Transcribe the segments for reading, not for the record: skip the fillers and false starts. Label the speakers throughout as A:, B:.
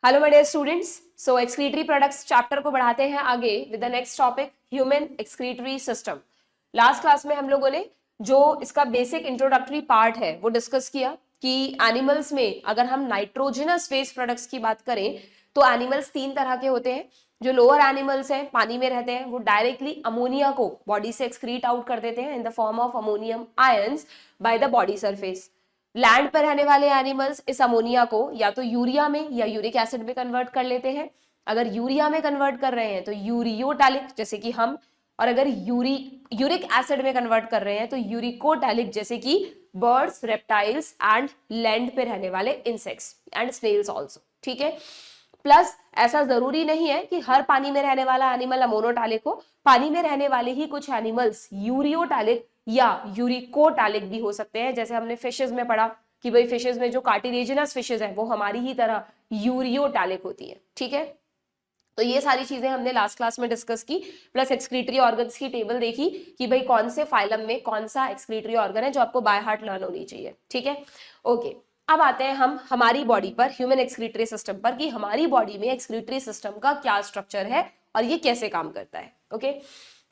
A: Hello my dear students. So excretory products chapter को बढ़ाते हैं आगे with the next topic human excretory system. Last class में हम लोगों ने जो इसका बेसिक इंट्रोडक्टरी पार्ट है वो डिस्कस किया कि एनिमल्स में अगर हम नाइट्रोजनस वेस्ट प्रोडक्ट्स की बात करें तो एनिमल्स तीन तरह के होते हैं। जो लोअर एनिमल्स हैं, पानी में रहते हैं, वो डायरेक्टली अमोनिया को बॉडी से एक्सक्रीट आउट कर देते हैं in the form of ammonium ions by the body surface. Land पर रहने वाले एनिमल्स इस अमोनिया को या तो यूरिया में या यूरिक एसिड में कन्वर्ट कर लेते हैं। अगर यूरिया में कन्वर्ट कर रहे हैं तो यूरियोटैलिक जैसे कि हम, और अगर यूरिक एसिड में कन्वर्ट कर रहे हैं तो यूरिकोटैलिक जैसे कि बर्ड्स, रेप्टाइल्स एंड लैंड पे रहने वाले इंसेक्ट्स एंड स्नेल्स ऑल्सो। ठीक है, प्लस ऐसा जरूरी नहीं है कि हर पानी में रहने वाला एनिमल अमोनोटैलिक हो। पानी में रहने वाले ही कुछ एनिमल्स यूरियोटैलिक या यूरिकोटैलिक भी हो सकते हैं। जैसे हमने फिशेज में पढ़ा कि भाई फिशेज में जो कार्टिलेजिनस फिशेज है वो हमारी ही तरह यूरियोटैलिक होती है। ठीक है, तो ये सारी चीजें हमने लास्ट क्लास में डिस्कस की, प्लस एक्सक्रीटरी ऑर्गन्स की टेबल देखी कि भाई कौन से फाइलम में कौन सा एक्सक्रीटरी ऑर्गन है जो आपको बाय हार्ट लर्न होनी चाहिए। ठीक है, ओके। अब आते हैं हम हमारी बॉडी पर, ह्यूमन एक्सक्रीटरी सिस्टम पर, कि हमारी बॉडी में एक्सक्रीटरी सिस्टम का क्या स्ट्रक्चर है और ये कैसे काम करता है। ओके,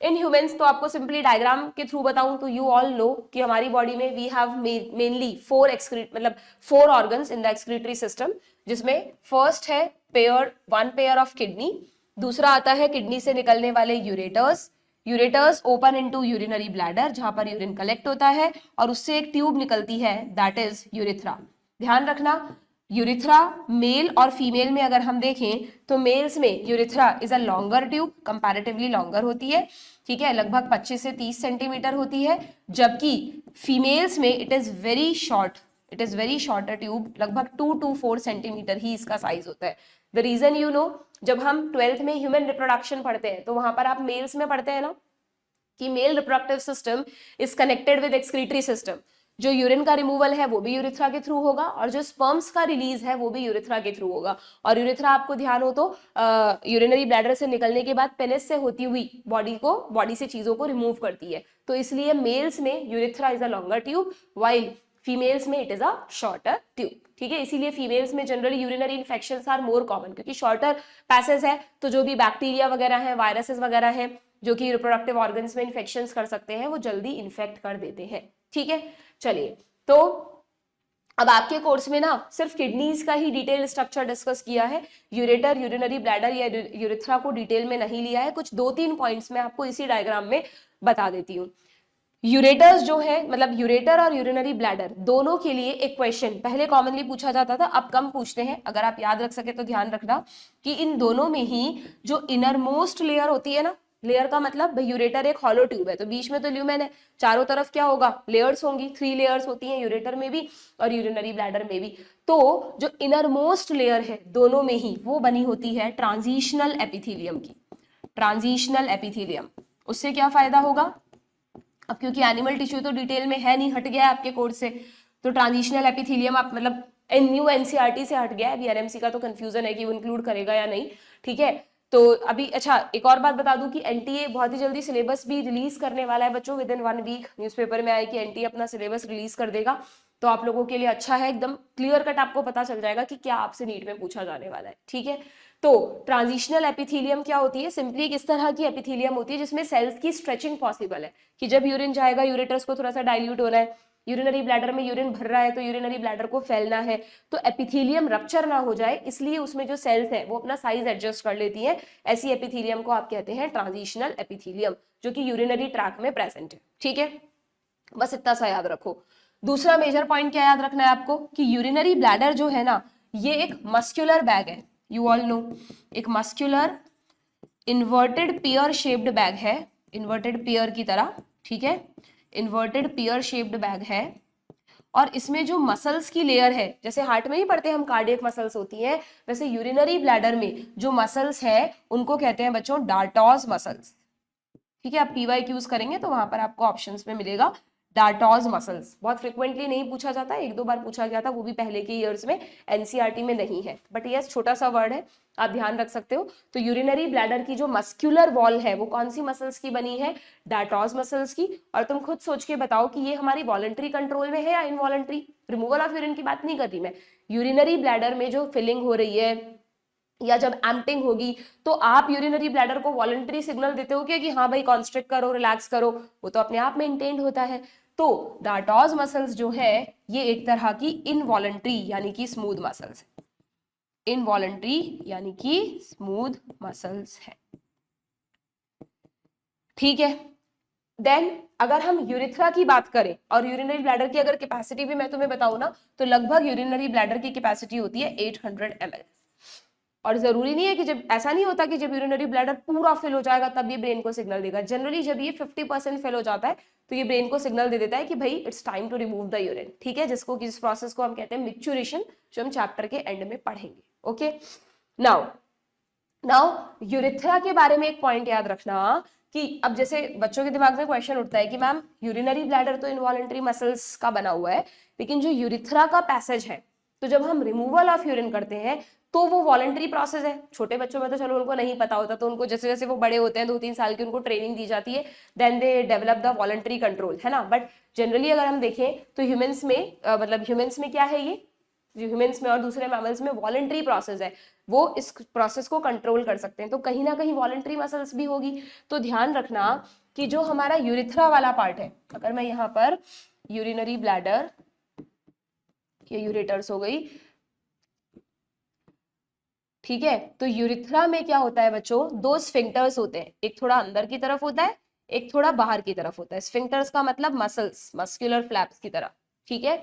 A: इन ह्यूमंस तो आपको सिंपली डायग्राम के थ्रू बताऊं तो यू ऑल नो कि हमारी बॉडी में we have mainly four organs in the excretory system, जिसमें फर्स्ट है वन पेयर ऑफ किडनी। दूसरा आता है किडनी से निकलने वाले ureters open into urinary bladder जहां पर यूरिन कलेक्ट होता है और उससे एक ट्यूब निकलती है दैट इज यूरिथ्रा। ध्यान रखना, यूरिथ्रा मेल और फीमेल में अगर हम देखें तो मेल्स में urethra is a longer tube, comparatively longer होती है। ठीक है, लगभग 25 से 30 सेंटीमीटर होती है, जबकि फीमेल्स में it is very shorter tube, लगभग 2 to 4 सेंटीमीटर ही इसका साइज होता है। द रीजन यू नो, जब हम 12th में ह्यूमन रिप्रोडक्शन पढ़ते हैं तो वहां पर आप मेल्स में पढ़ते हैं ना कि male reproductive system is connected with excretory system. जो यूरिन का रिमूवल है वो भी यूरिथ्रा के थ्रू होगा और जो स्पर्म्स का रिलीज है वो भी यूरिथ्रा के थ्रू होगा। और यूरिथ्रा आपको ध्यान हो तो यूरिनरी ब्लैडर से निकलने के बाद पेनिस से होती हुई बॉडी से चीजों को रिमूव करती है। तो इसलिए मेल्स में urethra is a longer tube while females में it is a shorter tube. ठीक है, इसीलिए फीमेल्स में generally urinary infections are more common, क्योंकि शॉर्टर पैसेज है तो जो भी बैक्टीरिया वगैरह है, वायरसेस वगैरह हैं जो कि रिप्रोडक्टिव ऑर्गन्स में इन्फेक्शंस कर सकते हैं, वो जल्दी इन्फेक्ट कर देते हैं। ठीक है, चलिए, तो अब आपके कोर्स में ना सिर्फ किडनीज का ही डिटेल स्ट्रक्चर डिस्कस किया है, यूरेटर, यूरिनरी ब्लैडर या यूरिथ्रा को डिटेल में नहीं लिया है। कुछ 2-3 पॉइंट्स में आपको इसी डायग्राम में बता देती हूँ। यूरेटर्स जो है, मतलब यूरेटर और यूरिनरी ब्लैडर दोनों के लिए एक क्वेश्चन पहले कॉमनली पूछा जाता था, अब कम पूछते हैं। अगर आप याद रख सके तो ध्यान रखना कि इन दोनों में ही जो इनर मोस्ट लेयर होती है ना, लेयर का मतलब भाई यूरेटर एक हॉलो ट्यूब है तो बीच में तो ल्यूमेन है, चारों तरफ क्या होगा, लेयर्स होंगी, 3 लेयर्स होती हैं यूरेटर में भी और यूरिनरी ब्लैडर में भी। तो जो इनर मोस्ट लेयर है दोनों में ही वो बनी होती है ट्रांजिशनल एपिथेलियम की। ट्रांजिशनल एपिथेलियम, उससे क्या फायदा होगा, अब क्योंकि एनिमल टिश्यू तो डिटेल में है नहीं, हट गया है आपके कोर्स से, तो ट्रांजिशनल एपिथेलियम आप मतलब न्यू एनसीईआरटी से हट गया है। वीआरएमसी का तो कंफ्यूजन है कि वो इंक्लूड करेगा या नहीं। ठीक है, तो अभी अच्छा एक और बात बता दूं कि एनटीए बहुत ही जल्दी सिलेबस भी रिलीज करने वाला है बच्चों, विद इन 1 वीक न्यूज़पेपर में आया कि एनटीए अपना सिलेबस रिलीज कर देगा। तो आप लोगों के लिए अच्छा है, एकदम क्लियर कट आपको पता चल जाएगा कि क्या आपसे नीट में पूछा जाने वाला है। ठीक है, तो ट्रांजिशनल एपिथेलियम क्या होती है, सिंपली एक इस तरह की एपिथेलियम होती है जिसमें सेल्स की स्ट्रेचिंग पॉसिबल है कि जब यूरिन जाएगा यूरेटर्स को थोड़ा सा डाइल्यूट होना है, यूरिनरी ब्लैडर में यूरिन भर रहा है तो यूरिनरी ब्लैडर को फैलना है, तो एपिथेलियम रप्चर ना हो जाए इसलिए उसमें जो सेल्स है वो अपना साइज एडजस्ट कर लेती हैं। ऐसी एपिथेलियम को आप कहते हैं ट्रांजिशनल एपिथेलियम, जो कि यूरिनरी ट्रैक में प्रेजेंट है। ठीक है, बस इतना सा याद रखो। दूसरा मेजर पॉइंट क्या याद रखना है आपको कि यूरिनरी ब्लैडर जो है ना, ये एक मस्क्यूलर बैग है, यू ऑल नो, एक muscular inverted pear shaped bag है, इन्वर्टेड पियर की तरह। ठीक है, इन्वर्टेड पियर शेप्ड बैग है और इसमें जो मसल्स की लेयर है, जैसे हार्ट में ही पढ़ते हैं हम कार्डियक मसल्स होती हैं, वैसे यूरिनरी ब्लैडर में जो मसल्स है उनको कहते हैं बच्चों डार्टोज मसल्स। ठीक है, आप पीवाईक्यूज करेंगे तो वहां पर आपको ऑप्शंस में मिलेगा डार्टोज मसल्स। बहुत फ्रिक्वेंटली नहीं पूछा जाता, 1-2 बार पूछा गया था, वो भी पहले के ईयर्स में, एनसीईआरटी में नहीं है, बट यस छोटा सा वर्ड है, आप ध्यान रख सकते हो। तो यूरिनरी ब्लैडर की जो मस्क्यूलर वॉल है वो कौन सी मसल्स की बनी है, डार्टोज मसल्स की। और तुम खुद सोच के बताओ कि ये हमारी वॉलंटरी कंट्रोल में है या इनवॉलंटरी। रिमूवल ऑफ यूरिन की बात नहीं कर रही मैं, यूरिनरी ब्लैडर में जो फिलिंग हो रही है, या जब एम्पटिंग होगी तो आप यूरिनरी ब्लैडर को वॉलंटरी सिग्नल देते हो क्या कि हाँ भाई कॉन्स्ट्रिक्ट करो, रिलैक्स करो, वो तो अपने आप मेंटेन्ड होता है। तो डार्टोज मसल्स जो है ये एक तरह की इनवॉलंटरी यानी कि स्मूथ मसल्स है, इनवॉलंटरी यानी कि स्मूथ मसल्स है, ठीक है। देन अगर हम यूरिथ्रा की बात करें और यूरिनरी ब्लैडर की अगर कैपेसिटी भी मैं तुम्हें बताऊं ना, तो लगभग यूरिनरी ब्लैडर की कैपेसिटी होती है 800 ml। और जरूरी नहीं है कि जब, ऐसा नहीं होता कि जब यूरिनरी ब्लैडर पूरा फिल हो जाएगा तब ये ब्रेन को सिग्नल देगा। जनरली जब ये 50% फिल हो जाता है तो ये ब्रेन को सिग्नल दे देता है कि भाई it's time to remove the urine, ठीक है, जिस प्रोसेस को हम कहते हैं मिक्चुरेशन, जो हम चैप्टर के एंड में पढ़ेंगे। ओके, नाउ यूरिथ्रा के बारे में एक पॉइंट याद रखना कि अब जैसे बच्चों के दिमाग में क्वेश्चन उठता है कि मैम यूरिनरी ब्लैडर तो इनवॉलंटरी मसल्स का बना हुआ है, लेकिन जो यूरिथ्रा का पैसेज है, तो जब हम रिमूवल ऑफ यूरिन करते हैं तो वो वॉलंटरी प्रोसेस है। छोटे बच्चों में तो चलो उनको नहीं पता होता, तो उनको जैसे जैसे वो बड़े होते हैं 2-3 साल की, उनको ट्रेनिंग दी जाती है, then they develop the voluntary control, है ना। बट जनरली अगर हम देखें तो ह्यूमंस में मतलब ह्यूमंस में क्या है, ये जो ह्यूमंस में और दूसरे मैमल्स में वॉलंटरी प्रोसेस है, वो इस प्रोसेस को कंट्रोल कर सकते हैं, तो कहीं ना कहीं वॉलंटरी मसल्स भी होगी। तो ध्यान रखना कि जो हमारा यूरिथ्रा वाला पार्ट है, अगर मैं यहाँ पर यूरिनरी ब्लैडर, ये यूरेटर्स हो गई, ठीक है, तो यूरिथ्रा में क्या होता है बच्चों, 2 स्फिंक्टर्स होते हैं, एक थोड़ा अंदर की तरफ होता है, एक थोड़ा बाहर की तरफ होता है। स्फिंक्टर्स का मतलब मसल्स, मस्कुलर फ्लैप्स की तरह, ठीक है।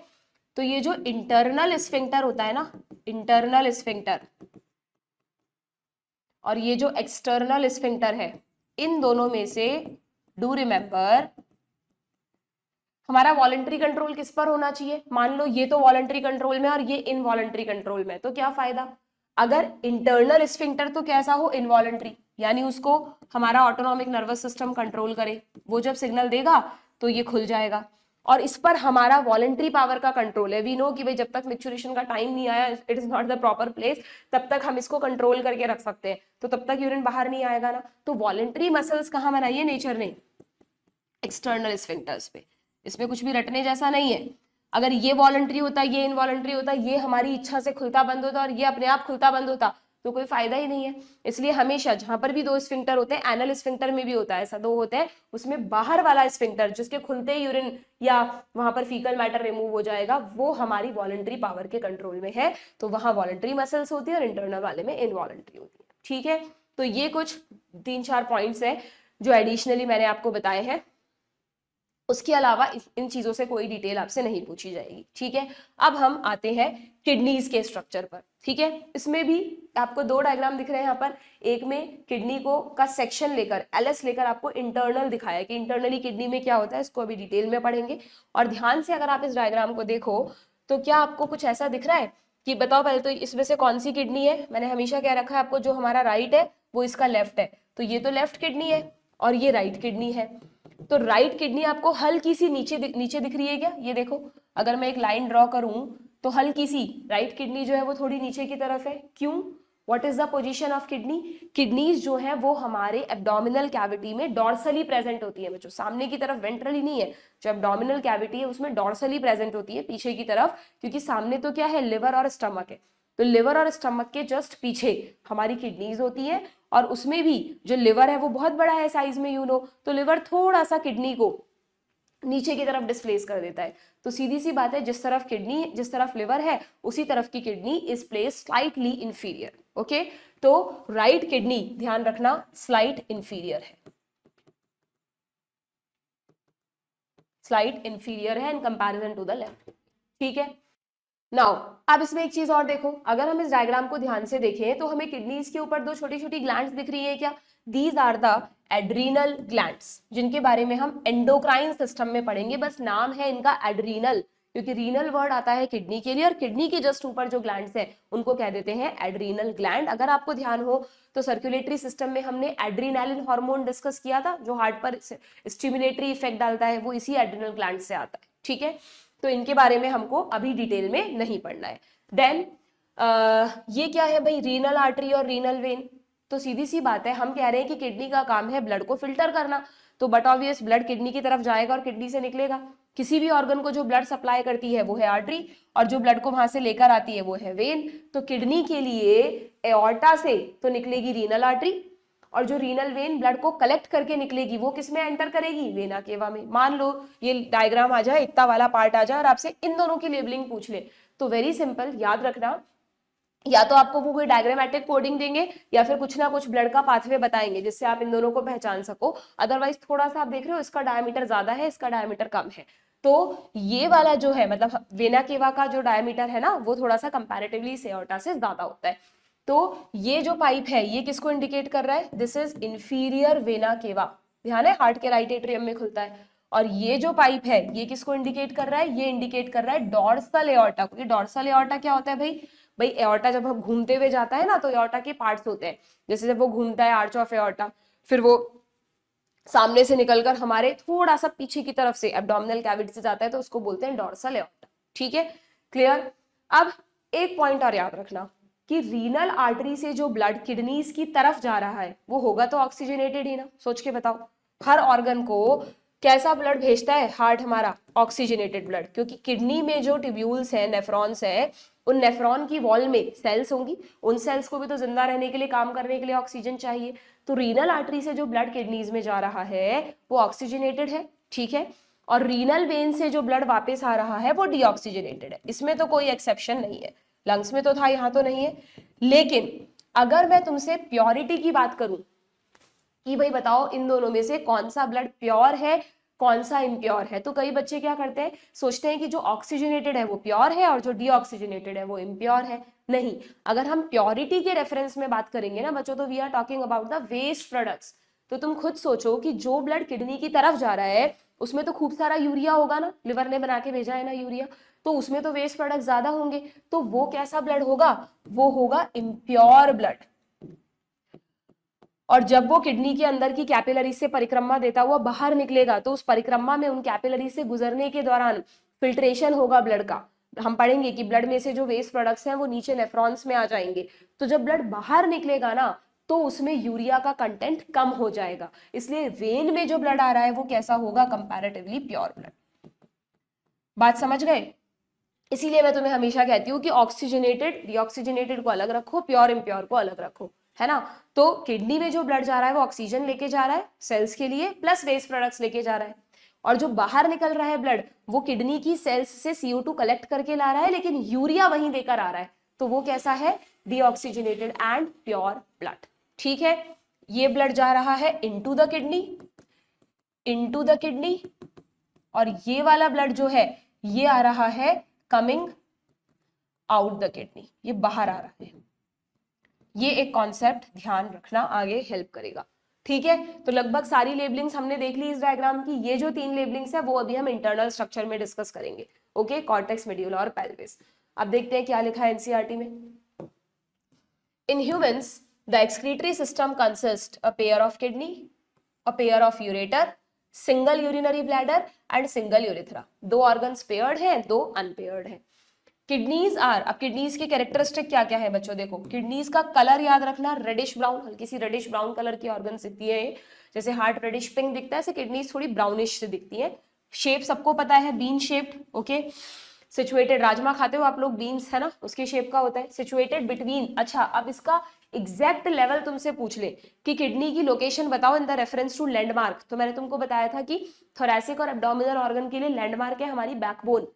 A: तो ये जो इंटरनल स्फिंक्टर होता है ना, इंटरनल स्फिंक्टर, और ये जो एक्सटर्नल स्फिंक्टर है, इन दोनों में से डू रिमेंबर हमारा वॉलंटरी कंट्रोल किस पर होना चाहिए। मान लो ये तो वॉलंटरी कंट्रोल में और ये इनवॉलंटरी कंट्रोल में, तो क्या फायदा। अगर इंटरनल स्फिंक्टर तो कैसा हो, इनवॉलंटरी, यानी उसको हमारा ऑटोनॉमिक नर्वस सिस्टम कंट्रोल करे, वो जब सिग्नल देगा तो ये खुल जाएगा, और इस पर हमारा वॉलंटरी पावर का कंट्रोल है। वी नो कि भाई जब तक मैच्योरेशन का टाइम नहीं आया, it is not the proper place, तब तक हम इसको कंट्रोल करके रख सकते हैं, तो तब तक यूरिन बाहर नहीं आएगा ना। तो वॉलंटरी मसल्स कहाँ बनाई है नेचर ने, एक्सटर्नल स्फिंक्टर्स पे, इसमें कुछ भी रटने जैसा नहीं है। अगर ये वॉलंटरी होता, ये इनवॉलंटरी होता, ये हमारी इच्छा से खुलता बंद होता और ये अपने आप खुलता बंद होता, तो कोई फायदा ही नहीं है। इसलिए हमेशा जहां पर भी 2 स्फिंक्टर होते हैं, एनल स्फिंक्टर में भी होता है ऐसा, 2 होते हैं, उसमें बाहर वाला स्फिंक्टर जिसके खुलते ही यूरिन या वहां पर फीकल मैटर रिमूव हो जाएगा, वो हमारी वॉलंटरी पावर के कंट्रोल में है, तो वहां वॉलंटरी मसल्स होती है और इंटरनल वाले में इनवॉलंटरी होती है, ठीक है। तो ये कुछ 3-4 पॉइंट्स है जो एडिशनली मैंने आपको बताए हैं। उसके अलावा इन चीजों से कोई डिटेल आपसे नहीं पूछी जाएगी, ठीक है। अब हम आते हैं किडनीज के स्ट्रक्चर पर, ठीक है। इसमें भी आपको 2 डायग्राम दिख रहे हैं यहाँ पर, एक में किडनी को का सेक्शन लेकर, एलएस लेकर आपको इंटरनल दिखाया कि इंटरनली किडनी में क्या होता है, इसको अभी डिटेल में पढ़ेंगे। और ध्यान से अगर आप इस डायग्राम को देखो तो क्या आपको कुछ ऐसा दिख रहा है कि बताओ पहले तो इसमें से कौन सी किडनी है। मैंने हमेशा कह रखा है आपको, जो हमारा राइट है वो इसका लेफ्ट है, तो ये तो लेफ्ट किडनी है और ये राइट किडनी है। तो राइट किडनी आपको हल्की सी नीचे दिख रही है क्या, ये देखो, अगर मैं एक लाइन ड्रॉ करूं तो हल्की सी राइट किडनी जो है वो थोड़ी नीचे की तरफ है, क्यों, what is the position of kidney. Kidneys जो है वो हमारे एब्डोमिनल कैविटी में डॉर्सली प्रेजेंट होती है बच्चों, सामने की तरफ वेंट्रली नहीं है, जो एब्डोमिनल कैविटी है उसमें डॉर्सली प्रेजेंट होती है, पीछे की तरफ, क्योंकि सामने तो क्या है, लिवर और स्टमक है, तो लिवर और स्टमक के जस्ट पीछे हमारी किडनीज होती है, और उसमें भी जो लिवर है वो बहुत बड़ा है साइज में, यू नो, तो लिवर थोड़ा सा किडनी को नीचे की तरफ डिस्प्लेस कर देता है। तो सीधी सी बात है, जिस तरफ लिवर है उसी तरफ की kidney is place slightly inferior, okay. तो राइट किडनी ध्यान रखना स्लाइट इंफीरियर है, स्लाइट इंफीरियर है in comparison to the left, ठीक है। नाउ अब इसमें एक चीज और देखो, अगर हम इस डायग्राम को ध्यान से देखें तो हमें किडनीज के ऊपर 2 छोटी छोटी ग्लैंड्स दिख रही है क्या, these are the adrenal glands, जिनके बारे में हम एंडोक्राइन सिस्टम में पढ़ेंगे, बस नाम है इनका एड्रीनल, क्योंकि रीनल वर्ड आता है किडनी के लिए, और किडनी के जस्ट ऊपर जो ग्लैंड्स है उनको कह देते हैं एड्रीनल ग्लैंड। अगर आपको ध्यान हो तो सर्कुलेटरी सिस्टम में हमने एड्रीनलिन हार्मोन डिस्कस किया था, जो हार्ट पर स्टिमुलेटरी इफेक्ट डालता है, वो इसी एड्रीनल ग्लैंड से आता है, ठीक है। तो इनके बारे में हमको अभी डिटेल में नहीं पढ़ना है। देन ये क्या है भाई, रीनल आर्टरी और रीनल वेन, तो सीधी सी बात है, हम कह रहे हैं कि किडनी का काम है ब्लड को फिल्टर करना, तो बट ऑब्वियस ब्लड किडनी की तरफ जाएगा और किडनी से निकलेगा, किसी भी ऑर्गन को जो ब्लड सप्लाई करती है वो है आर्टरी, और जो ब्लड को वहां से लेकर आती है वो है वेन। तो किडनी के लिए एओर्टा से तो निकलेगी रीनल आर्टरी, और जो रीनल वेन ब्लड को कलेक्ट करके निकलेगी वो किसमें एंटर करेगी, वेना केवा में। मान लो ये डायग्राम आ जाए, इतना वाला पार्ट आ जाए और आपसे इन दोनों की लेबलिंग पूछ ले, तो वेरी सिंपल याद रखना, या तो आपको वो कोई डायग्रामेटिक कोडिंग देंगे या फिर कुछ ना कुछ ब्लड का पाथवे बताएंगे जिससे आप इन दोनों को पहचान सको। अदरवाइज थोड़ा सा आप देख रहे हो इसका डायमीटर ज्यादा है, इसका डायमीटर कम है, तो ये वाला जो है मतलब वेना केवा का जो डायमीटर है ना वो थोड़ा सा कंपैरेटिवली एओर्टा से ज्यादा होता है। तो ये जो पाइप है ये किसको इंडिकेट कर रहा है, this is inferior vena cava, ध्यान है हार्ट के राइट एट्रियम में खुलता है। और ये जो पाइप है ये किसको इंडिकेट कर रहा है, ये इंडिकेट कर रहा है डॉर्सल एओर्टा को। ये डॉर्सल एओर्टा क्या होता है भाई, भाई एओर्टा जब हम घूमते हुए जाता है ना तो एओर्टा के पार्ट्स होते हैं, जैसे जब वो घूमता है आर्च ऑफ एओर्टा, फिर वो सामने से निकलकर हमारे थोड़ा सा पीछे की तरफ से एब्डोमिनल कैविटी से जाता है, तो उसको बोलते हैं डॉर्सल एओर्टा। ठीक है, क्लियर। अब एक पॉइंट और याद रखना कि रीनल आर्टरी से जो ब्लड किडनीज की तरफ जा रहा है वो होगा तो ऑक्सीजनेटेड ही ना, सोच के बताओ। हर ऑर्गन को कैसा ब्लड भेजता है हार्ट हमारा, ऑक्सीजनेटेड ब्लड, क्योंकि किडनी में जो ट्यूब्यूल्स हैं, नेफ्रॉन्स है, उन नेफ्रॉन की वॉल में सेल्स होंगी, उन सेल्स को भी तो जिंदा रहने के लिए, काम करने के लिए ऑक्सीजन चाहिए। तो रीनल आर्टरी से जो ब्लड किडनीज में जा रहा है वो ऑक्सीजनेटेड है, ठीक है। और रीनल वेन से जो ब्लड वापस आ रहा है वो डीऑक्सीजनेटेड है, इसमें तो कोई एक्सेप्शन नहीं है। लंग्स में तो था, यहाँ तो नहीं है। लेकिन अगर मैं तुमसे प्योरिटी की बात करूं कि भाई बताओ इन दोनों में से कौन सा ब्लड प्योर है कौन सा इम्प्योर है, तो कई बच्चे क्या करते हैं, सोचते हैं कि जो ऑक्सीजनेटेड है वो प्योर है और जो डीऑक्सीजनेटेड है वो इम्प्योर है। नहीं, अगर हम प्योरिटी के रेफरेंस में बात करेंगे ना बच्चों, तो we are talking about the waste products. तो तुम खुद सोचो कि जो ब्लड किडनी की तरफ जा रहा है उसमें तो खूब सारा यूरिया होगा ना, लिवर ने बना के भेजा है ना यूरिया, तो उसमें तो वेस्ट प्रोडक्ट ज्यादा होंगे, तो वो कैसा ब्लड होगा, वो होगा इम्प्योर ब्लड। और जब वो किडनी के अंदर की कैपिलरी से परिक्रमा देता हुआ बाहर निकलेगा तो उस परिक्रमा में उन कैपिलरी से गुजरने के दौरान फिल्ट्रेशन होगा ब्लड का। हम पढ़ेंगे कि ब्लड में से जो वेस्ट प्रोडक्ट्स हैं वो नीचे नेफ्रॉन्स में आ जाएंगे, तो जब ब्लड बाहर निकलेगा ना तो उसमें यूरिया का कंटेंट कम हो जाएगा, इसलिए वेन में जो ब्लड आ रहा है वो कैसा होगा, कंपैरेटिवली प्योर ब्लड। बात समझ गए। इसीलिए मैं तुम्हें हमेशा कहती हूँ कि ऑक्सीजनेटेड डीऑक्सीजनेटेड को अलग रखो, प्योर इम्प्योर को अलग रखो, है ना। तो किडनी में जो ब्लड जा रहा है वो ऑक्सीजन लेके जा रहा है सेल्स के लिए, प्लस वेस्ट प्रोडक्ट्स लेके जा रहा है। और जो बाहर निकल रहा है ब्लड वो किडनी की सेल्स से CO2 कलेक्ट करके ला रहा है, लेकिन यूरिया वहीं देकर आ रहा है, तो वो कैसा है, डीऑक्सीजनेटेड एंड प्योर ब्लड। ठीक है, ये ब्लड जा रहा है इनटू द किडनी, और ये वाला ब्लड जो है ये आ रहा है कमिंग आउट द किडनी, ये बाहर आ रहा है। ये एक कॉन्सेप्ट ध्यान रखना, आगे हेल्प करेगा। ठीक है, तो लगभग सारी लेबलिंग्स हमने देख ली इस डायग्राम की। ये जो 3 लेबलिंग्स है वो अभी हम इंटरनल स्ट्रक्चर में डिस्कस करेंगे। ओके, कॉर्टेक्स, मेड्यूला और पेल्विस। अब देखते हैं क्या लिखा है एनसीईआरटी में। In humans the excretory system consist a pair of kidney, a pair of ureter, single urinary bladder and single urethra. 2 organs paired हैं, 2 अनपेयर्ड हैं। किडनीज आर, अब किडनीज की कैरेक्टरिस्टिक क्या क्या है बच्चों, देखो किडनीज का कलर याद रखना, रेडिश ब्राउन, हल्की सी रेडिश ब्राउन कलर की ऑर्गन दिखती है। जैसे हार्ट रेडिश पिंक दिखता है, ऐसे किडनीज थोड़ी ब्राउनिश से दिखती है। शेप सबको पता है, bean shaped. Okay, situated, rajma खाते हो आप लोग, बीन्स है ना, उसके शेप का होता है। सिचुएटेड बिटवीन, अच्छा अब इसका एग्जैक्ट लेवल तुमसे पूछ ले कि किडनी की लोकेशन बताओ in the reference to landmark, तो मैंने तुमको बताया था कि थोरैसिक और एब्डोमिनल ऑर्गन के लिए लैंडमार्क है हमारी बैकबोन।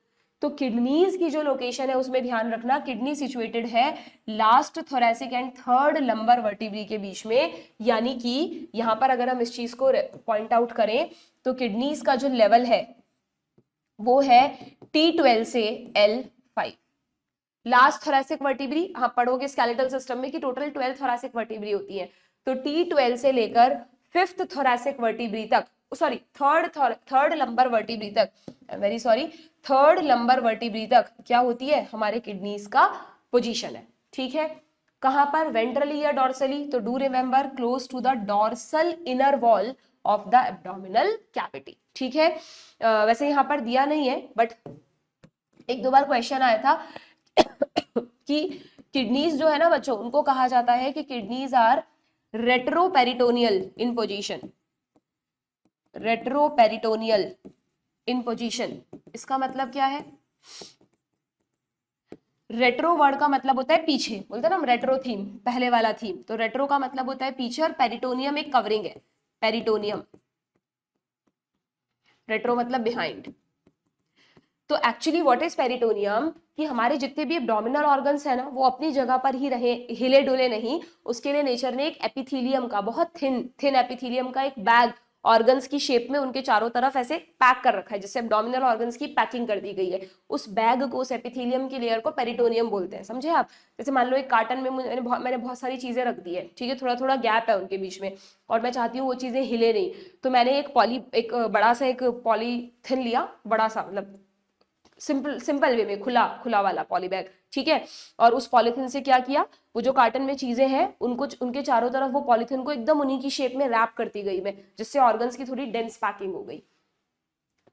A: तो किडनीज की जो लोकेशन है उसमें ध्यान रखना, किडनी सिचुएटेड है last thoracic and third lumbar vertebrae के बीच में, यानी कि यहां पर अगर हम इस चीज को पॉइंट आउट करें तो किडनीज का जो लेवल है वो है T12 से L5। लास्ट थोरैसिक वर्टिब्री, हाँ पढ़ोगे स्केलेटल सिस्टम में कि टोटल 12 थोरैसिक वर्टिब्री होती है, तो T12 से लेकर 5th थोरैसिक वर्टिब्री तक, सॉरी थर्ड लंबर वर्टिब्री तक, very sorry, third lumbar vertebrae तक क्या होती है, हमारे किडनीज का पोजीशन है। ठीक है, कहां पर, वेंट्रली या डॉर्सली, तो do remember close to the dorsal inner wall of the abdominal cavity. ठीक है, वैसे यहां पर दिया नहीं है बट 1-2 बार क्वेश्चन आया था कि किडनीज जो है ना बच्चों, उनको कहा जाता है कि kidneys are retroperitoneal in position, retroperitoneal in position, इसका मतलब क्या है? रेट्रो वर्ड का मतलब होता है पीछे, बोलते हैं ना हम रेट्रो थीम, पहले वाला थीम, तो रेट्रो का मतलब होता है पीछे, और पेरिटोनियम एक कवरिंग है, पेरिटोनियम, रेट्रो मतलब बिहाइंड। तो एक्चुअली व्हाट इज पेरिटोनियम, कि हमारे जितने भी एब्डोमिनल ऑर्गन्स है ना वो अपनी जगह पर ही रहे, हिले डुले नहीं, उसके लिए नेचर ने एक एपिथीलियम का, बहुत थिन एपिथीलियम का एक बैग ऑर्गन्स की शेप में उनके चारों तरफ ऐसे पैक कर रखा है, जिससे एब्डोमिनल ऑर्गन्स की पैकिंग कर दी गई है। उस बैग को, उस एपिथीलियम की लेयर को पेरिटोनियम बोलते हैं, समझे आप? जैसे मान लो एक कार्टन में मैंने बहुत सारी चीजें रख दी है, ठीक है, थोड़ा थोड़ा गैप है उनके बीच में, और मैं चाहती हूँ वो चीजें हिले नहीं, तो मैंने एक बड़ा सा एक पॉलीथिन लिया, बड़ा सा, मतलब सिंपल वे में खुला खुला वाला पॉलीबैग, ठीक है, और उस पॉलीथिन से क्या किया, वो जो कार्टन में चीजें हैं उनको, उनके चारों तरफ वो पॉलीथिन को एकदम उन्हीं की शेप में रैप करती गई मैं, जिससे ऑर्गन्स की थोड़ी डेंस पैकिंग हो गई,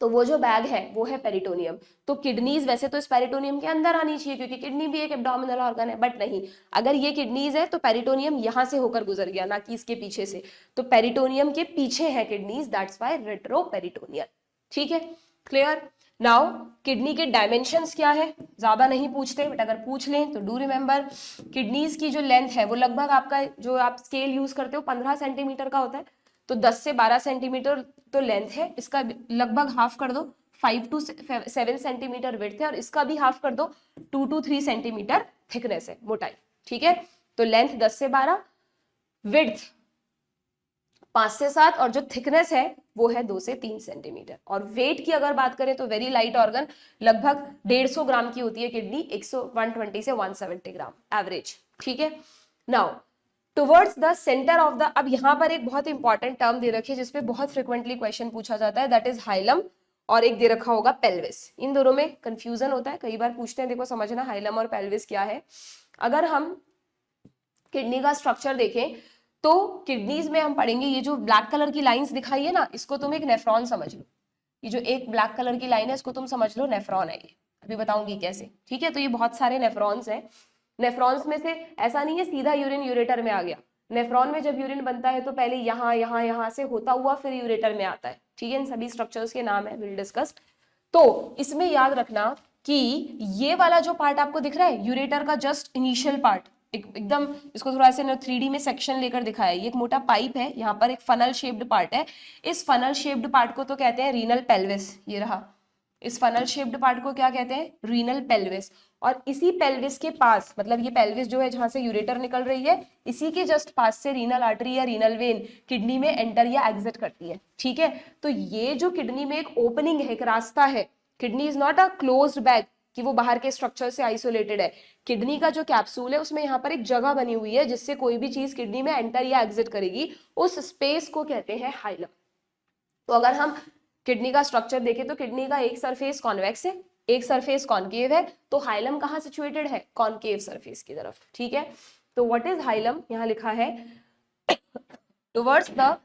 A: तो वो जो बैग है वो है पेरिटोनियम। तो किडनीज वैसे तो इस पेरिटोनियम के अंदर आनी चाहिए, क्योंकि किडनी भी एक एब्डोमिनल ऑर्गन है, बट नहीं, अगर ये किडनीज है तो पेरिटोनियम यहां से होकर गुजर गया, ना कि इसके पीछे से, तो पेरिटोनियम के पीछे है किडनीज, दैट्स व्हाई रेट्रोपेरिटोनियल, ठीक है, क्लियर? नाउ किडनी के डायमेंशंस क्या है, ज्यादा नहीं पूछते, बट अगर पूछ लें तो डू रिमेंबर, किडनीज की जो लेंथ है वो लगभग आपका, जो आप स्केल यूज करते हो 15 सेंटीमीटर का होता है, तो 10 से 12 सेंटीमीटर तो लेंथ है, इसका लगभग हाफ कर दो, 5 to 7 सेंटीमीटर विड्थ है, और इसका भी हाफ कर दो, 2 to 3 सेंटीमीटर थिकनेस है, मोटाई, ठीक है, तो लेंथ 10 से 12, विड्थ 5 से 7, और जो थिकनेस है वो है 2 से 3 सेंटीमीटर। और वेट की अगर बात करें तो वेरी लाइट ऑर्गन, लगभग 150 ग्राम की होती है किडनी, 120 से 170 ग्राम एवरेज, ठीक है। Now towards the centre of the, अब यहाँ पर एक बहुत इंपॉर्टेंट टर्म दे रखी है जिसपे बहुत फ्रिक्वेंटली क्वेश्चन पूछा जाता है, दैट इज हाइलम, और एक दे रखा होगा पेल्विस। इन दोनों में कंफ्यूजन होता है, कई बार पूछते हैं, देखो समझना हाइलम और पेल्विस क्या है। अगर हम किडनी का स्ट्रक्चर देखें तो किडनीज में हम पढ़ेंगे, ये जो ब्लैक कलर की लाइंस दिखाई है ना, इसको तुम एक नेफ्रॉन समझ लो, ये जो एक ब्लैक कलर की लाइन है इसको तुम समझ लो नेफ्रॉन है, ये अभी बताऊंगी कैसे, ठीक है। तो ये बहुत सारे नेफ्रॉन्स हैं, नेफ्रॉन्स में से ऐसा नहीं है सीधा यूरिन यूरेटर में आ गया, नेफ्रॉन में जब यूरिन बनता है तो पहले यहाँ यहाँ यहाँ से होता हुआ फिर यूरेटर में आता है, ठीक है। इन सभी स्ट्रक्चर्स के नाम है, विल डिस्कस। तो इसमें याद रखना कि ये वाला जो पार्ट आपको दिख रहा है यूरेटर का जस्ट इनिशियल पार्ट, एकदम इसको थोड़ा से 3D में सेक्शन लेकर दिखाया है, ये एक मोटा पाइप है, यहाँ पर एक फनल शेप्ड पार्ट है, इस फनल शेप्ड पार्ट को तो कहते हैं रीनल पेल्विस, ये रहा, इस फनल शेप्ड पार्ट को क्या कहते हैं, रीनल पेल्विस। और इसी पेल्विस के पास, मतलब ये पेल्विस जो है जहां से यूरेटर निकल रही है, इसी के जस्ट पास से रीनल आर्टरी या रीनल वेन किडनी में एंटर या एग्जिट करती है, ठीक है। तो ये जो किडनी में एक ओपनिंग है, एक रास्ता है, kidney is not a closed bag कि वो बाहर के स्ट्रक्चर से आइसोलेटेड है, किडनी का जो कैप्सूल है उसमें यहाँ पर एक जगह बनी हुई है जिससे कोई भी चीज किडनी में एंटर या एग्जिट करेगी, उस स्पेस को कहते हैं हाइलम। तो अगर हम किडनी का स्ट्रक्चर देखें तो किडनी का एक सरफेस कॉन्वेक्स है, एक सरफेस कॉनकेव है, तो हाइलम कहाँ सिचुएटेड है, कॉनकेव सरफेस की तरफ, ठीक है। तो व्हाट इज हाइलम, यहाँ लिखा है towards the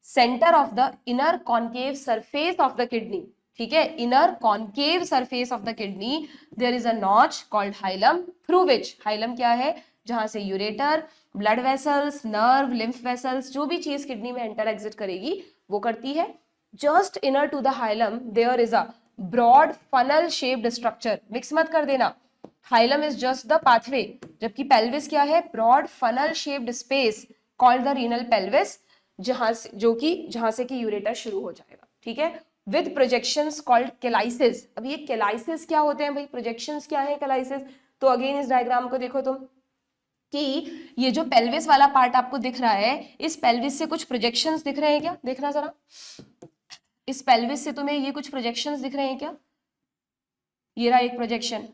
A: centre of the inner concave surface of the kidney, ठीक है, inner concave surface of the kidney there is a notch called hilum, through which, hilum क्या है, जहां से ureter, blood vessels, nerve, lymph vessels, जो भी चीज kidney में एंटर एग्जिट करेगी वो करती है। Just inner to the hilum there is a broad funnel shaped structure, mix मत कर देना, hilum is just the pathway, जबकि पेल्विस क्या है, broad funnel shaped space called the renal pelvis, जहां से कि यूरेटर शुरू हो जाएगा, ठीक है, विद प्रोजेक्शंस कॉल्ड कैलाइसिस। अब ये कैलाइसिस क्या होते हैं भाई, प्रोजेक्शंस क्या है कैलाइसिस, तो अगेन इस डायग्राम को देखो तुम, कि ये जो पेल्विस वाला पार्ट आपको दिख रहा है, इस पेल्विस से कुछ प्रोजेक्शंस दिख रहे हैं क्या, देखना जरा, इस पेल्विस से तुम्हें ये कुछ प्रोजेक्शंस दिख रहे हैं क्या, ये रहा एक प्रोजेक्शन,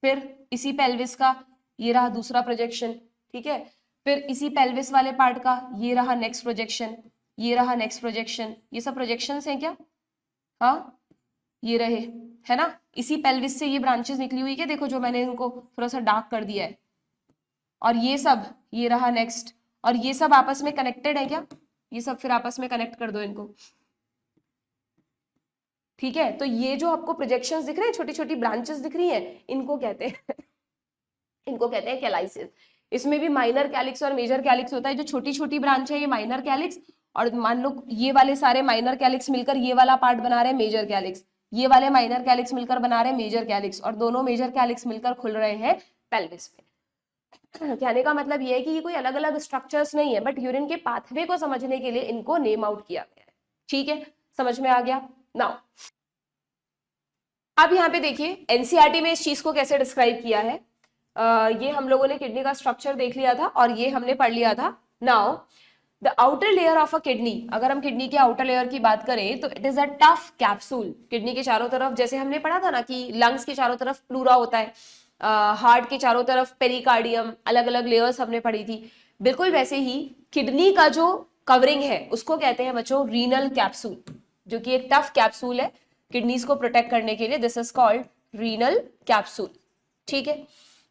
A: फिर इसी पेल्विस का ये रहा दूसरा प्रोजेक्शन, ठीक है, फिर इसी पेल्विस वाले पार्ट का ये रहा नेक्स्ट प्रोजेक्शन, ये रहा नेक्स्ट प्रोजेक्शन, ये सब प्रोजेक्शंस हैं क्या, हाँ ये रहे, है ना। इसी पेल्विस से ये ब्रांचेस निकली हुई है, देखो जो मैंने इनको थोड़ा सा डार्क कर दिया है, और ये सब ये रहा नेक्स्ट, और ये सब आपस में कनेक्टेड है क्या, ये सब फिर आपस में कनेक्ट कर दो इनको, ठीक है। तो ये जो आपको प्रोजेक्शंस दिख रहे हैं, छोटी छोटी ब्रांचेस दिख रही हैं, इनको कहते हैं कैलाइसिस। इसमें भी माइनर कैलिक्स और मेजर कैलिक्स होता है, जो छोटी छोटी ब्रांच है ये माइनर कैलिक्स, और मान लो ये वाले सारे माइनर कैलिक्स मिलकर ये वाला पार्ट बना रहे हैं मेजर कैलिक्स, ये वाले माइनर कैलिक्स मिलकर बना रहे हैं मेजर कैलिक्स, और दोनों मेजर कैलिक्स मिलकर खुल रहे हैं पेल्विस में। कहने का मतलब ये है कि ये कोई अलग अलग स्ट्रक्चर्स नहीं है, बट यूरिन के पाथवे को समझने के लिए इनको नेम आउट किया गया है। ठीक है, समझ में आ गया। नाउ अब यहाँ पे देखिए एनसीईआरटी में इस चीज को कैसे डिस्क्राइब किया है। ये हम लोगों ने किडनी का स्ट्रक्चर देख लिया था और ये हमने पढ़ लिया था। Now the outer layer of a kidney, अगर हम किडनी के आउटर लेयर की बात करें तो it is a tough capsule. Kidney के चारों तरफ, जैसे हमने पढ़ा था ना कि लंग्स के चारों तरफ प्लूरा होता है, हार्ट के चारों तरफ पेरिकार्डियम, अलग अलग लेयर्स हमने पढ़ी थी, बिल्कुल वैसे ही किडनी का जो कवरिंग है उसको कहते हैं बच्चों रीनल कैप्सूल, जो कि एक टफ कैप्सूल है किडनीज को प्रोटेक्ट करने के लिए। This is called renal capsule. ठीक है,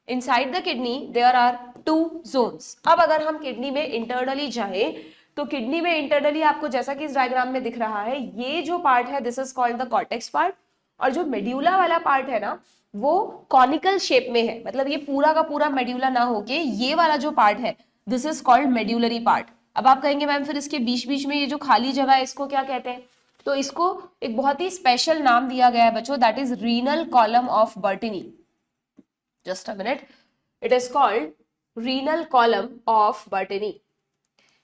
A: inside the kidney there are 2 zones. अब अगर हम किडनी में इंटरनली जाएं तो किडनी में इंटरनली आपको जैसा कि इस डायग्राम में दिख रहा है, ये जो पार्ट है this is called the cortex part, और जो मेड्यूला वाला पार्ट है ना वो कॉनिकल शेप में है, मतलब ये पूरा का पूरा मेड्यूला ना होके ये वाला जो पार्ट है this is called medullary part. अब आप कहेंगे मैम फिर इसके बीच बीच में ये जो खाली जगह है इसको क्या कहते हैं, तो इसको एक बहुत ही स्पेशल नाम दिया गया है बच्चों, that is renal column of Bertini. Just a minute, it is called renal column of Bertini.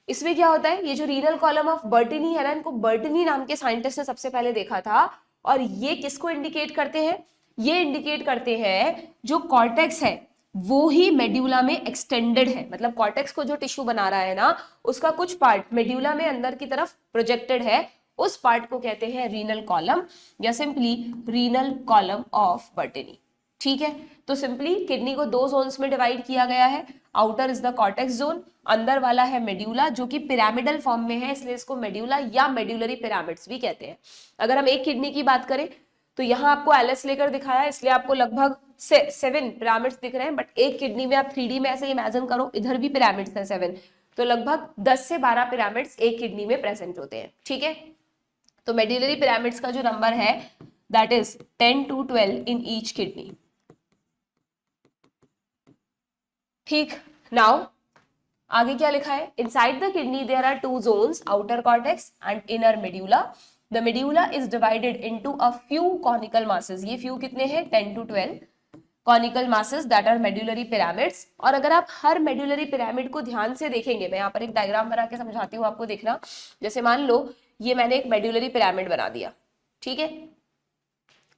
A: इसमें क्या होता है, ये जो रीनल कॉलम ऑफ बर्टिनी है ना, इनको बर्टिनी नाम के साइंटिस्ट ने सबसे पहले देखा था, और ये किसको इंडिकेट करते हैं, ये इंडिकेट करते हैं जो कॉर्टेक्स है वो ही मेड्यूला में एक्सटेंडेड है, मतलब कॉर्टेक्स को जो टिश्यू बना रहा है ना उसका कुछ पार्ट मेड्यूला में अंदर की तरफ प्रोजेक्टेड है, उस पार्ट को कहते हैं रीनल कॉलम या simply renal column of Bertini. ठीक है, तो सिंपली किडनी को 2 जोन्स में डिवाइड किया गया है। Outer is the cortex zone, अंदर वाला है मेड्यूला जो कि पिरामिडल फॉर्म में है, इसलिए इसको मेड्यूला या मेड्यूलरी पिरामिड्स भी कहते हैं। अगर हम एक किडनी की बात करें तो यहाँ आपको एलएस लेकर दिखाया है, इसलिए आपको लगभग 7 पिरामिड्स दिख रहे हैं, बट एक किडनी में आप 3D में ऐसे इमेजिन करो, इधर भी पिरामिड्स हैं 7, तो लगभग 10 से 12 पिरामिड्स एक किडनी में प्रेजेंट होते हैं। ठीक है, तो मेड्यूलरी पिरामिड्स का जो नंबर है that is 10 to 12 in each kidney. ठीक, नाउ आगे क्या लिखा है, inside the kidney there are 2 zones, outer cortex and inner medulla. The medulla is divided into a few conical masses. ये फ्यू कितने हैं, 10 to 12 conical masses that are medullary pyramids. और अगर आप हर मेड्यूलरी पिरामिड को ध्यान से देखेंगे, मैं यहाँ पर एक डायग्राम बना के समझाती हूँ आपको, देखना। जैसे मान लो ये मैंने एक मेड्यूलरी पिरामिड बना दिया, ठीक है।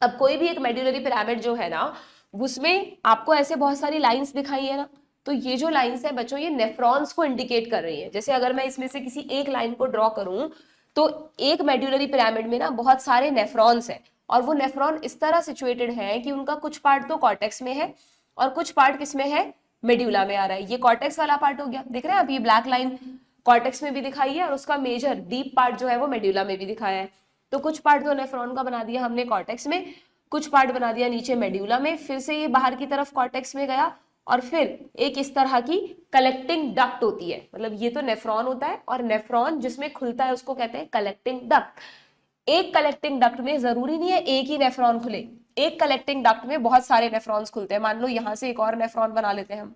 A: अब कोई भी एक मेड्यूलरी पिरामिड जो है ना उसमें आपको ऐसे बहुत सारी लाइंस दिखाई है ना, तो ये जो लाइंस है बच्चों ये नेफ्रॉन्स को इंडिकेट कर रही है। जैसे अगर मैं इसमें से किसी एक लाइन को ड्रॉ करूं तो एक मेड्यूलरी पिरामिड में ना बहुत सारे नेफ्रॉन्स हैं, और वो नेफ्रॉन इस तरह सिचुएटेड है कि उनका कुछ पार्ट तो कॉर्टेक्स में है और कुछ पार्ट किसमें है, मेड्यूला में आ रहा है। ये कॉर्टेक्स वाला पार्ट हो गया, देख रहे हैं आप, ये ब्लैक लाइन कॉर्टेक्स में भी दिखाई है और उसका मेजर डीप पार्ट जो है वो मेड्यूला में भी दिखाया है। तो कुछ पार्ट तो नेफ्रॉन का बना दिया हमने कॉर्टेक्स में, कुछ पार्ट बना दिया नीचे मेड्यूला में, फिर से ये बाहर की तरफ कॉर्टेक्स में गया, और फिर एक इस तरह की कलेक्टिंग डक्ट होती है, मतलब ये तो नेफ्रॉन होता है और नेफ्रॉन जिसमें खुलता है उसको कहते हैं कलेक्टिंग डक्ट। एक कलेक्टिंग डक्ट में जरूरी नहीं है एक ही नेफ्रॉन खुले, एक कलेक्टिंग डक्ट में बहुत सारे नेफ्रॉन्स खुलते हैं। मान लो यहां से एक और नेफ्रॉन बना लेते हैं हम,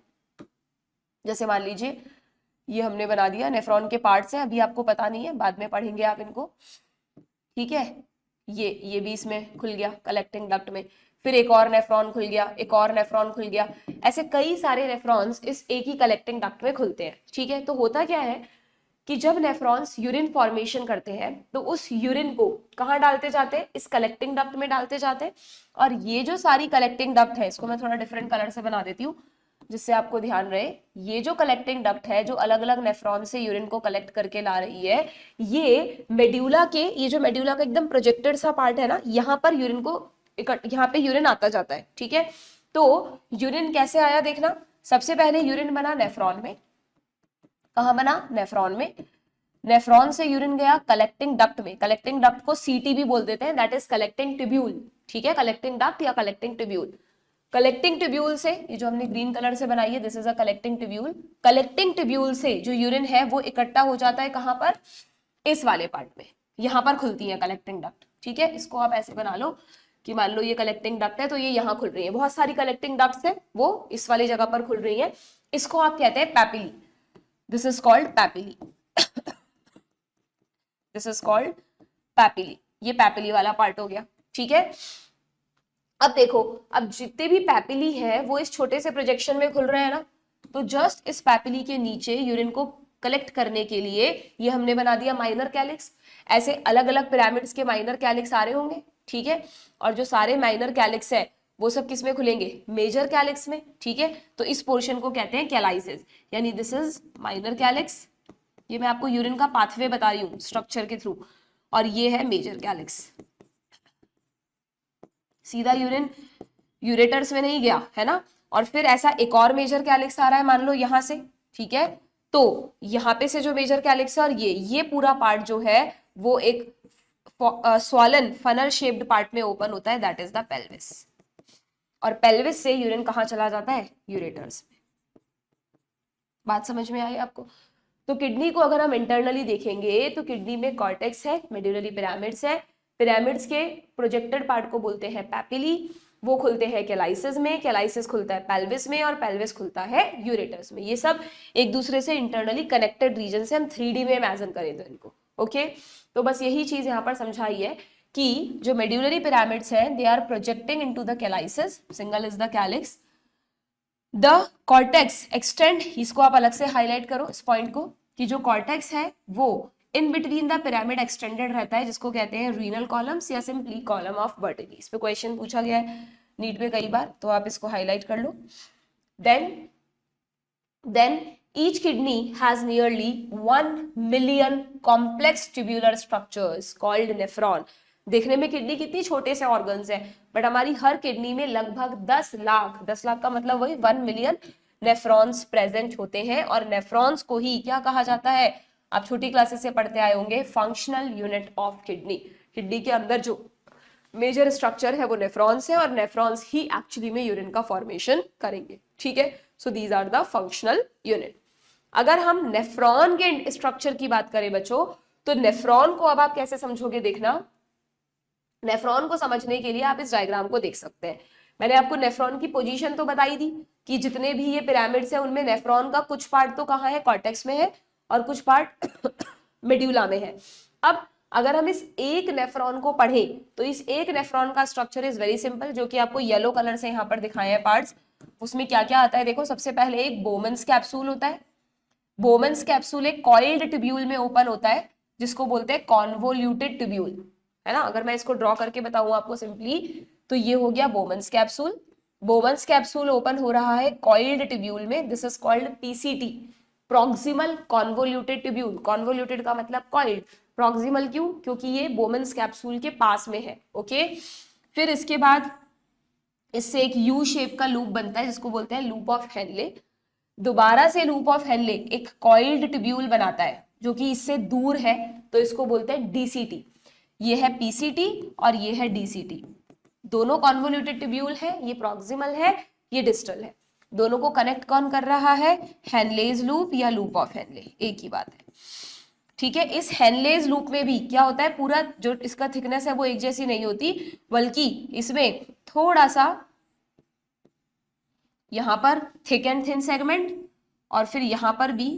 A: जैसे मान लीजिए ये हमने बना दिया, नेफ्रॉन के पार्ट्स हैं, अभी आपको पता नहीं है, बाद में पढ़ेंगे आप इनको, ठीक है। ये भी इसमें खुल गया कलेक्टिंग डक्ट में, फिर एक और नेफ्रॉन खुल गया, एक और नेफ्रॉन खुल गया, ऐसे कई सारे नेफ्रॉन्स इस एक ही कलेक्टिंग डक्ट में खुलते हैं, ठीक है। तो होता क्या है कि जब नेफ्रॉन्स यूरिन फॉर्मेशन करते हैं तो उस यूरिन को कहाँ डालते जाते हैं, इस कलेक्टिंग डक्ट में डालते जाते हैं। और ये जो सारी कलेक्टिंग डक्ट है, इसको मैं थोड़ा डिफरेंट कलर से बना देती हूँ जिससे आपको ध्यान रहे, ये जो कलेक्टिंग डक्ट है जो अलग अलग नेफ्रॉन से यूरिन को कलेक्ट करके ला रही है, ये मेड्यूला के, ये जो मेड्यूला का एकदम प्रोजेक्टेड सा पार्ट है ना, यहाँ पर यूरिन को यहाँ पे यूरिन आता जाता है, ठीक है। तो यूरिन कैसे आया देखना, सबसे पहले यूरिन बना नेफ्रॉन में, कहाँ बना, नेफ्रॉन में। नेफ्रॉन से यूरिन गया कलेक्टिंग डक्ट में, कलेक्टिंग डक्ट को सीटी भी बोल देते हैं, दैट इज कलेक्टिंग ट्यूब्यूल, ठीक है, कलेक्टिंग डक्ट या कलेक्टिंग ट्यूब्यूल। कलेक्टिंग ट्यूब्यूल से, ये जो हमने ग्रीन कलर से बनाई है this is a collecting tubule, collecting tubule से जो यूरिन है वो इकट्ठा हो जाता है कहाँ पर, इस वाले पार्ट में, यहाँ पर खुलती है कलेक्टिंग डक्ट, ठीक है। इसको आप ऐसे बना लो कि मान लो ये कलेक्टिंग डक्ट है तो ये यहाँ खुल रही है, बहुत सारी कलेक्टिंग डक्ट्स है वो इस वाली जगह पर खुल रही है, इसको आप कहते हैं papillae, this is called papillae, this is called papillae, ये पैपिली वाला पार्ट हो गया, ठीक है। अब देखो, अब जितने भी पैपिली है वो इस छोटे से प्रोजेक्शन में खुल रहे हैं ना, तो जस्ट इस पैपिली के नीचे यूरिन को कलेक्ट करने के लिए ये हमने बना दिया माइनर कैलिक्स। ऐसे अलग अलग पिरामिड्स के माइनर कैलिक्स आ रहे होंगे, ठीक है। और जो सारे माइनर कैलिक्स है वो सब किस में खुलेंगे, मेजर कैलिक्स में, ठीक है। तो इस पोर्शन को कहते हैं कैलाइसिस, यानी दिस इज माइनर कैलिक्स। ये मैं आपको यूरिन का पाथवे बता रही हूँ स्ट्रक्चर के थ्रू, और ये है मेजर कैलिक्स। सीधा यूरिन यूरेटर्स में नहीं गया है ना। और फिर ऐसा एक और मेजर कैलिक्स आ रहा है, मान लो यहां से, ठीक है। तो यहाँ पे से जो मेजर कैलिक्स है और ये पूरा पार्ट जो है वो एक स्वॉलन फनल शेप्ड पार्ट में ओपन होता है, दैट इज द पेल्विस। और पेल्विस से यूरिन कहाँ चला जाता है, यूरेटर्स में। बात समझ में आई आपको। तो किडनी को अगर हम इंटरनली देखेंगे तो किडनी में कॉर्टेक्स है, मेड्यूलरी पिरामिड्स है, पिरामिड्स के प्रोजेक्टेड पार्ट को बोलते हैं पैपिली, वो खुलते हैं कैलाइसिस में, कैलाइसिस खुलता है पेल्विस में, और पेल्विस खुलता है यूरेटर्स में। ये सब एक दूसरे से इंटरनली कनेक्टेड रीजन से हम 3D में इमेजिन करें तो इनको, ओके। तो बस यही चीज यहाँ पर समझाई है कि जो मेड्यूलरी पिरामिड्स हैं they are projecting into the calyces, single is the calyx, the cortex extend, इसको आप अलग से हाईलाइट करो इस पॉइंट को, कि जो कॉर्टेक्स है वो in between the pyramid extended रहता है, जिसको कहते हैं रीनल कॉलम्स या सिंपली कॉलम ऑफ बर्टनी। इस पे क्वेश्चन पूछा गया है नीट में कई बार, तो आप इसको हाईलाइट कर लो। Then each kidney has nearly 1 million complex tubular structures called nephron। देखने में किडनी कितनी छोटे से ऑर्गन्स है, बट हमारी हर किडनी में लगभग 10 लाख का मतलब वही 1 मिलियन नेफ्रॉन्स प्रेजेंट होते हैं। और नेफ्रॉन्स को ही क्या कहा जाता है, आप छोटी क्लासेस से पढ़ते आए होंगे, functional unit of kidney. Kidney के अंदर जो मेजर स्ट्रक्चर है वो नेफ्रॉन्स है, और नेफ्रॉन्स ही एक्चुअली में यूरिन का फॉर्मेशन करेंगे, ठीक है। So these are the functional unit. अगर हम नेफ्रॉन के स्ट्रक्चर की बात करें बच्चों, तो नेफ्रॉन को अब आप कैसे समझोगे, देखना। नेफ्रॉन को समझने के लिए आप इस डायग्राम को देख सकते हैं। मैंने आपको नेफ्रॉन की पोजीशन तो बताई दी कि जितने भी ये पिरामिड्स हैं उनमें नेफ्रॉन का कुछ पार्ट तो कहाँ है, कॉर्टेक्स में है, और कुछ पार्ट मेड्यूला में है। अब अगर हम इस एक नेफ्रॉन को पढ़ें तो इस एक नेफ्रॉन का स्ट्रक्चर इज वेरी सिंपल, जो कि आपको येलो कलर से यहाँ पर दिखाए हैं पार्ट्स। उसमें क्या क्या आता है देखो, सबसे पहले एक बोमन्स कैप्सूल होता है। बोमन्स कैप्सूल एक कॉइल्ड ट्यूब्यूल में ओपन होता है, जिसको बोलते हैं कॉन्वोल्यूटेड ट्यूब्यूल, है ना। अगर मैं इसको ड्रॉ करके बताऊं आपको सिंपली, तो ये हो गया Bowman's capsule. Bowman's capsule open हो रहा है कॉइल्ड ट्यूब्यूल में, this is called PCT, proximal convoluted tubule. Convoluted का मतलब कॉइल्ड, प्रॉक्सिमल क्यों, क्योंकि ये बोमन्स कैप्सूल के पास में है, ओके। फिर इसके बाद इससे एक यू शेप का लूप बनता है, जिसको बोलते हैं लूप ऑफ हेनले। दोबारा से लूप ऑफ हेनले एक कॉइल्ड ट्यूब्यूल बनाता है जो कि इससे दूर है, तो इसको बोलते हैं डीसीटी। ये है पीसीटी और ये है डीसीटी। दोनों कॉन्वोल्यूटेड ट्यूब्यूल है, ये प्रॉक्सिमल है, ये डिस्टल है। दोनों को कनेक्ट कौन कर रहा है, हेनलेज लूप या लूप ऑफ हेनले, एक ही बात है, ठीक है। इस हेनलेज लूप में भी क्या होता है, पूरा जो इसका थिकनेस है वो एक जैसी नहीं होती, बल्कि इसमें थोड़ा सा यहां पर थिक एंड थिन सेगमेंट, और फिर यहां पर भी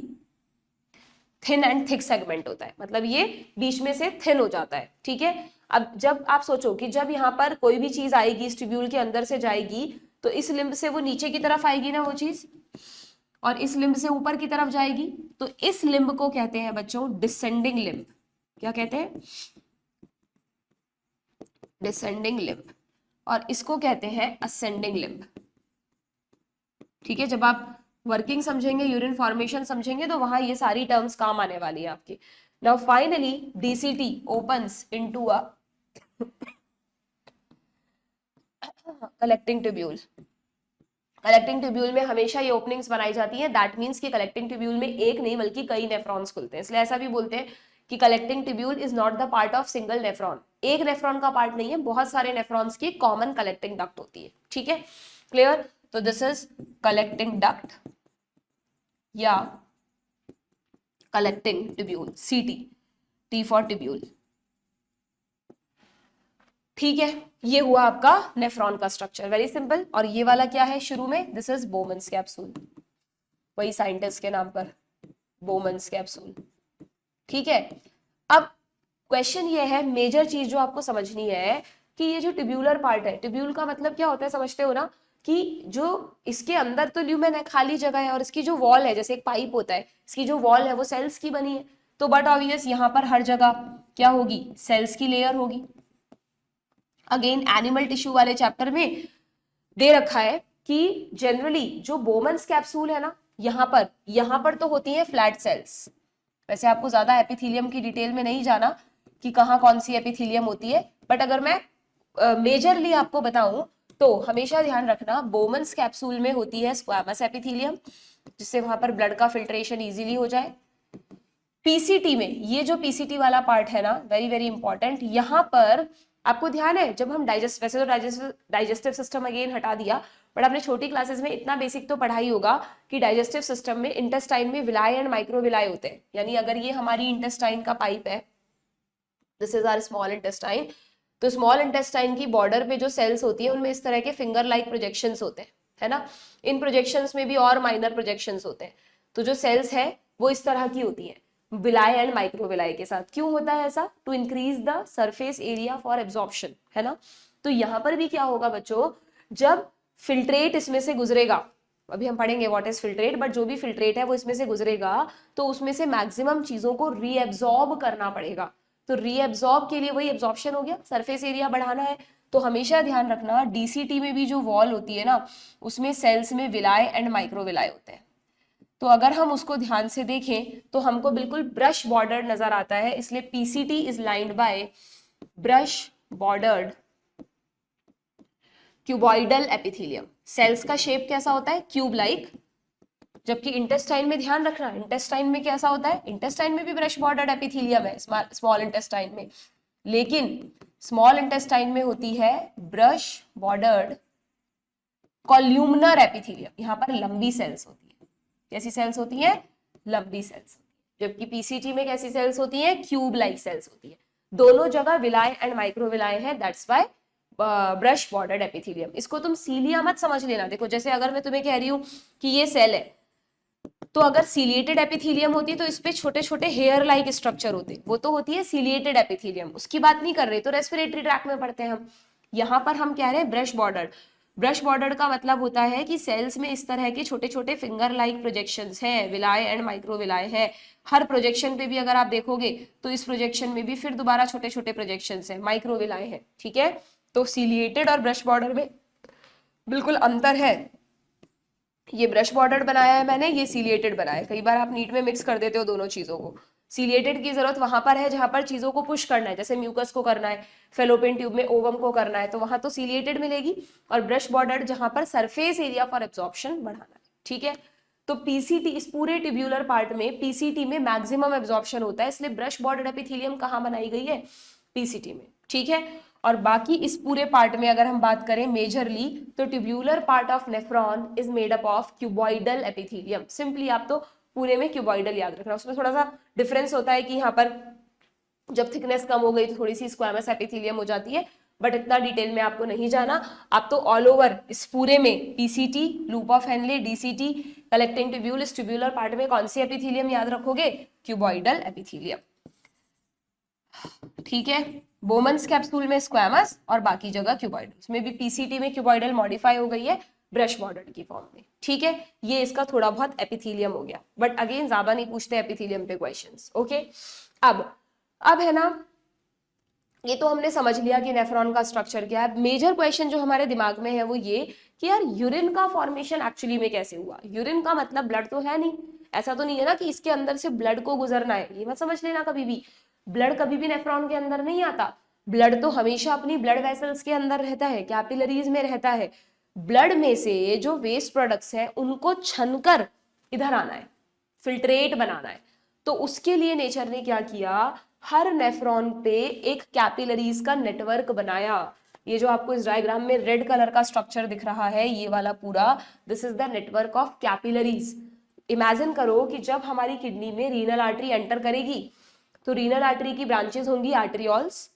A: थिन एंड थिक सेगमेंट होता है, मतलब ये बीच में से थिन हो जाता है, ठीक है। अब जब आप सोचो कि जब यहाँ पर कोई भी चीज आएगी इस ट्यूब्यूल के अंदर से जाएगी, तो इस लिम्ब से वो नीचे की तरफ आएगी ना वो चीज, और इस लिम्ब से ऊपर की तरफ जाएगी, तो इस लिम्ब को कहते हैं बच्चों डिसेंडिंग लिम्ब। क्या कहते हैं, डिसेंडिंग लिम्ब। और इसको कहते हैं असेंडिंग लिम्ब, ठीक है। जब आप वर्किंग समझेंगे, यूरिन फॉर्मेशन समझेंगे, तो वहां ये सारी टर्म्स काम आने वाली है आपकी। Now finally DCT opens into a collecting tubule. Collecting tubule में हमेशा ये ओपनिंग्स बनाई जाती हैं, दैट मींस कि कलेक्टिंग ट्यूब्यूल में एक नहीं बल्कि कई नेफ्रॉन्स खुलते हैं। इसलिए ऐसा भी बोलते हैं कि collecting tubule is not the part of single nephron. एक नेफ्रॉन का पार्ट नहीं है, बहुत सारे नेफ्रॉन्स की कॉमन कलेक्टिंग डक्ट होती है, ठीक है, क्लियर। तो दिस इज कलेक्टिंग डक्ट या कलेक्टिंग ट्यूब्यूल, सीटी, टी फॉर ट्यूब्यूल, ठीक है। ये हुआ आपका नेफ्रॉन का स्ट्रक्चर, वेरी सिंपल। और ये वाला क्या है शुरू में, दिस इज बोमन्स कैप्सूल, वही साइंटिस्ट के नाम पर बोमन्स कैप्सूल, ठीक है। अब क्वेश्चन ये है, मेजर चीज जो आपको समझनी है कि ये जो ट्यूब्यूलर पार्ट है, ट्यूब्यूल का मतलब क्या होता है समझते हो ना, कि जो इसके अंदर तो ल्यूमेन है, खाली जगह है, और इसकी जो वॉल है जैसे एक पाइप होता है, इसकी जो वॉल है वो सेल्स की बनी है, तो बट ऑब्वियस यहाँ पर हर जगह क्या होगी, सेल्स की लेयर होगी। अगेन एनिमल टिश्यू वाले चैप्टर में दे रखा है कि जनरली जो बोमन्स कैप्सूल है ना, यहाँ पर तो होती है फ्लैट सेल्स। वैसे आपको ज्यादा एपिथेलियम की डिटेल में नहीं जाना कि कहाँ कौन सी एपिथेलियम होती है, बट अगर मैं मेजरली आपको बताऊं तो हमेशा ध्यान रखना बोमन्स कैप्सूल में होती है स्क्वैमस एपिथेलियम, जिससे वहां पर ब्लड का फिल्ट्रेशन इजीली हो जाए। पीसीटी में ये जो पीसीटी वाला पार्ट है ना, वेरी वेरी इंपॉर्टेंट, यहाँ पर आपको ध्यान है जब हम वैसे तो डाइजेस्टिव सिस्टम अगेन हटा दिया, बट आपने छोटी क्लासेस में इतना बेसिक तो पढ़ा ही होगा कि डाइजेस्टिव सिस्टम में इंटेस्टाइन में विलाई एंड माइक्रोविलाई होते हैं। यानी अगर ये हमारी इंटेस्टाइन का पाइप है, this is our small intestine, तो स्मॉल इंटेस्टाइन की बॉर्डर पे जो सेल्स होती है उनमें इस तरह के फिंगर लाइक प्रोजेक्शंस होते हैं, है ना। इन प्रोजेक्शंस में भी और माइनर प्रोजेक्शंस होते हैं, तो जो सेल्स है वो इस तरह की होती है विलाई एंड माइक्रोविलाई के साथ। क्यों होता है ऐसा? To increase the surface area for absorption, है ना। तो यहाँ पर भी क्या होगा बच्चों, जब फिल्ट्रेट इसमें से गुजरेगा, अभी हम पढ़ेंगे व्हाट इज फिल्ट्रेट, बट जो भी फिल्ट्रेट है वो इसमें से गुजरेगा तो उसमें से मैक्सिमम चीजों को रीएब्जॉर्ब करना पड़ेगा। तो रीएब्जॉर्ब के लिए वही एब्जॉर्प्शन हो गया, सरफेस एरिया बढ़ाना है। तो हमेशा ध्यान रखना डीसीटी में भी जो वॉल होती है ना, उसमें सेल्स में विलाई एंड माइक्रोविलाई होते हैं। तो अगर हम उसको ध्यान से देखें तो हमको बिल्कुल ब्रश बॉर्डर नजर आता है, इसलिए PCT is lined by brush bordered cuboidal epithelium. Cells का शेप कैसा होता है? Cube like. जबकि इंटेस्टाइन में ध्यान रखना, इंटेस्टाइन में कैसा होता है? इंटेस्टाइन में भी ब्रश बॉर्डर्ड एपिथेलियम है स्मॉल इंटेस्टाइन में, लेकिन स्मॉल इंटेस्टाइन में होती है ब्रश बॉर्डर्ड कॉल्यूमनर एपिथेलियम। यहाँ पर लंबी सेल्स होती है। कैसी सेल्स होती है? लंबी सेल्स। जबकि पीसीटी में कैसी सेल्स होती है? क्यूब लाइक सेल्स होती है। दोनों जगह विलाई एंड माइक्रोविलाई है, that's why brush bordered epithelium. इसको तुम सीलिया मत समझ लेना। देखो जैसे अगर मैं तुम्हें कह रही हूँ कि ये सेल है, तो अगर सीलिएटेड एपिथेलियम होती है तो इस पे छोटे छोटे हेयर लाइक स्ट्रक्चर होते, वो तो होती है सीलिएटेड एपिथेलियम, उसकी बात नहीं कर रहे, तो रेस्पिरेटरी ट्रैक में पढ़ते हैं हम। यहाँ पर हम कह रहे हैं ब्रश बॉर्डर। ब्रश बॉर्डर का मतलब होता है कि सेल्स में इस तरह के छोटे छोटे फिंगर लाइक प्रोजेक्शंस हैं, विलाय एंड माइक्रोविलाय है। हर प्रोजेक्शन पे भी अगर आप देखोगे तो इस प्रोजेक्शन में भी फिर दोबारा छोटे छोटे प्रोजेक्शंस हैं, माइक्रोविलाय है, ठीक है। तो सीलिएटेड और ब्रश बॉर्डर में बिल्कुल अंतर है। ये ब्रश बॉर्डर बनाया है मैंने, ये सीलिएटेड बनाया है। कई बार आप नीट में मिक्स कर देते हो दोनों चीजों को। सीलिएटेड की जरूरत वहां पर है जहां पर चीजों को पुश करना है, जैसे म्यूकस को करना है, फेलोपियन ट्यूब में ओवम को करना है, तो वहां तो सीलिएटेड मिलेगी। और ब्रश बॉर्डर जहां पर सरफेस एरिया फॉर एब्जॉर्प्शन बढ़ाना है, ठीक है। तो पीसीटी, इस पूरे ट्यूब्यूलर पार्ट में पीसीटी में मैक्सिमम एब्जॉर्प्शन होता है, इसलिए ब्रश बॉर्डर एपिथेलियम कहाँ बनाई गई है? पीसीटी में, ठीक है। और बाकी इस पूरे पार्ट में अगर हम बात करें मेजरली, तो tubular part of nephron is made up of cuboidal epithelium. Simply आप तो पूरे में क्यूबॉइडल याद रखना। उसमें थोड़ा सा डिफरेंस होता है कि यहाँ पर जब थिकनेस कम हो गई तो थोड़ी सी स्क्वैमस एपिथेलियम हो जाती है, बट इतना डिटेल में आपको नहीं जाना। आप तो ऑल ओवर इस पूरे में PCT, loop of Henley, DCT, collecting tubule, इस ट्यूब्यूलर पार्ट में कौन सी एपिथेलियम याद रखोगे? क्यूबॉइडल एपिथेलियम, ठीक है। बोमन्स कैप्सूल में स्क्वैमस और बाकी जगह क्यूबॉइडल। उसमें भी पीसीटी में क्यूबॉइडल मॉडिफाई हो गई है ब्रश बॉर्डर की फॉर्म में, ठीक है। ये इसका थोड़ा बहुत एपिथेलियम हो गया, बट अगेन ज्यादा नहीं पूछते एपिथेलियम पे क्वेश्चंस, ओके। अब है ना, ये तो हमने समझ लिया कि नेफ्रॉन का स्ट्रक्चर क्या है। मेजर क्वेश्चन जो हमारे दिमाग में है वो ये कि यार यूरिन का फॉर्मेशन एक्चुअली में कैसे हुआ? यूरिन का मतलब ब्लड तो है नहीं, ऐसा तो नहीं है ना कि इसके अंदर से ब्लड को गुजरना है, ये मत समझ लेना कभी भी। ब्लड कभी भी नेफ्रॉन के अंदर नहीं आता। ब्लड तो हमेशा अपनी ब्लड वेसल्स के अंदर रहता है, कैपिलरीज में रहता है। ब्लड में से जो वेस्ट प्रोडक्ट्स हैं उनको छनकर इधर आना है, फिल्ट्रेट बनाना है। तो उसके लिए नेचर ने क्या किया? हर नेफ्रॉन पे एक कैपिलरीज का नेटवर्क बनाया। ये जो आपको इस डायग्राम में रेड कलर का स्ट्रक्चर दिख रहा है, ये वाला पूरा, this is the network of capillaries. Imagine करो कि जब हमारी किडनी में रीनल आर्टरी एंटर करेगी तो रीनल आर्टरी की ब्रांचेस होंगी आर्टेरियोल्स।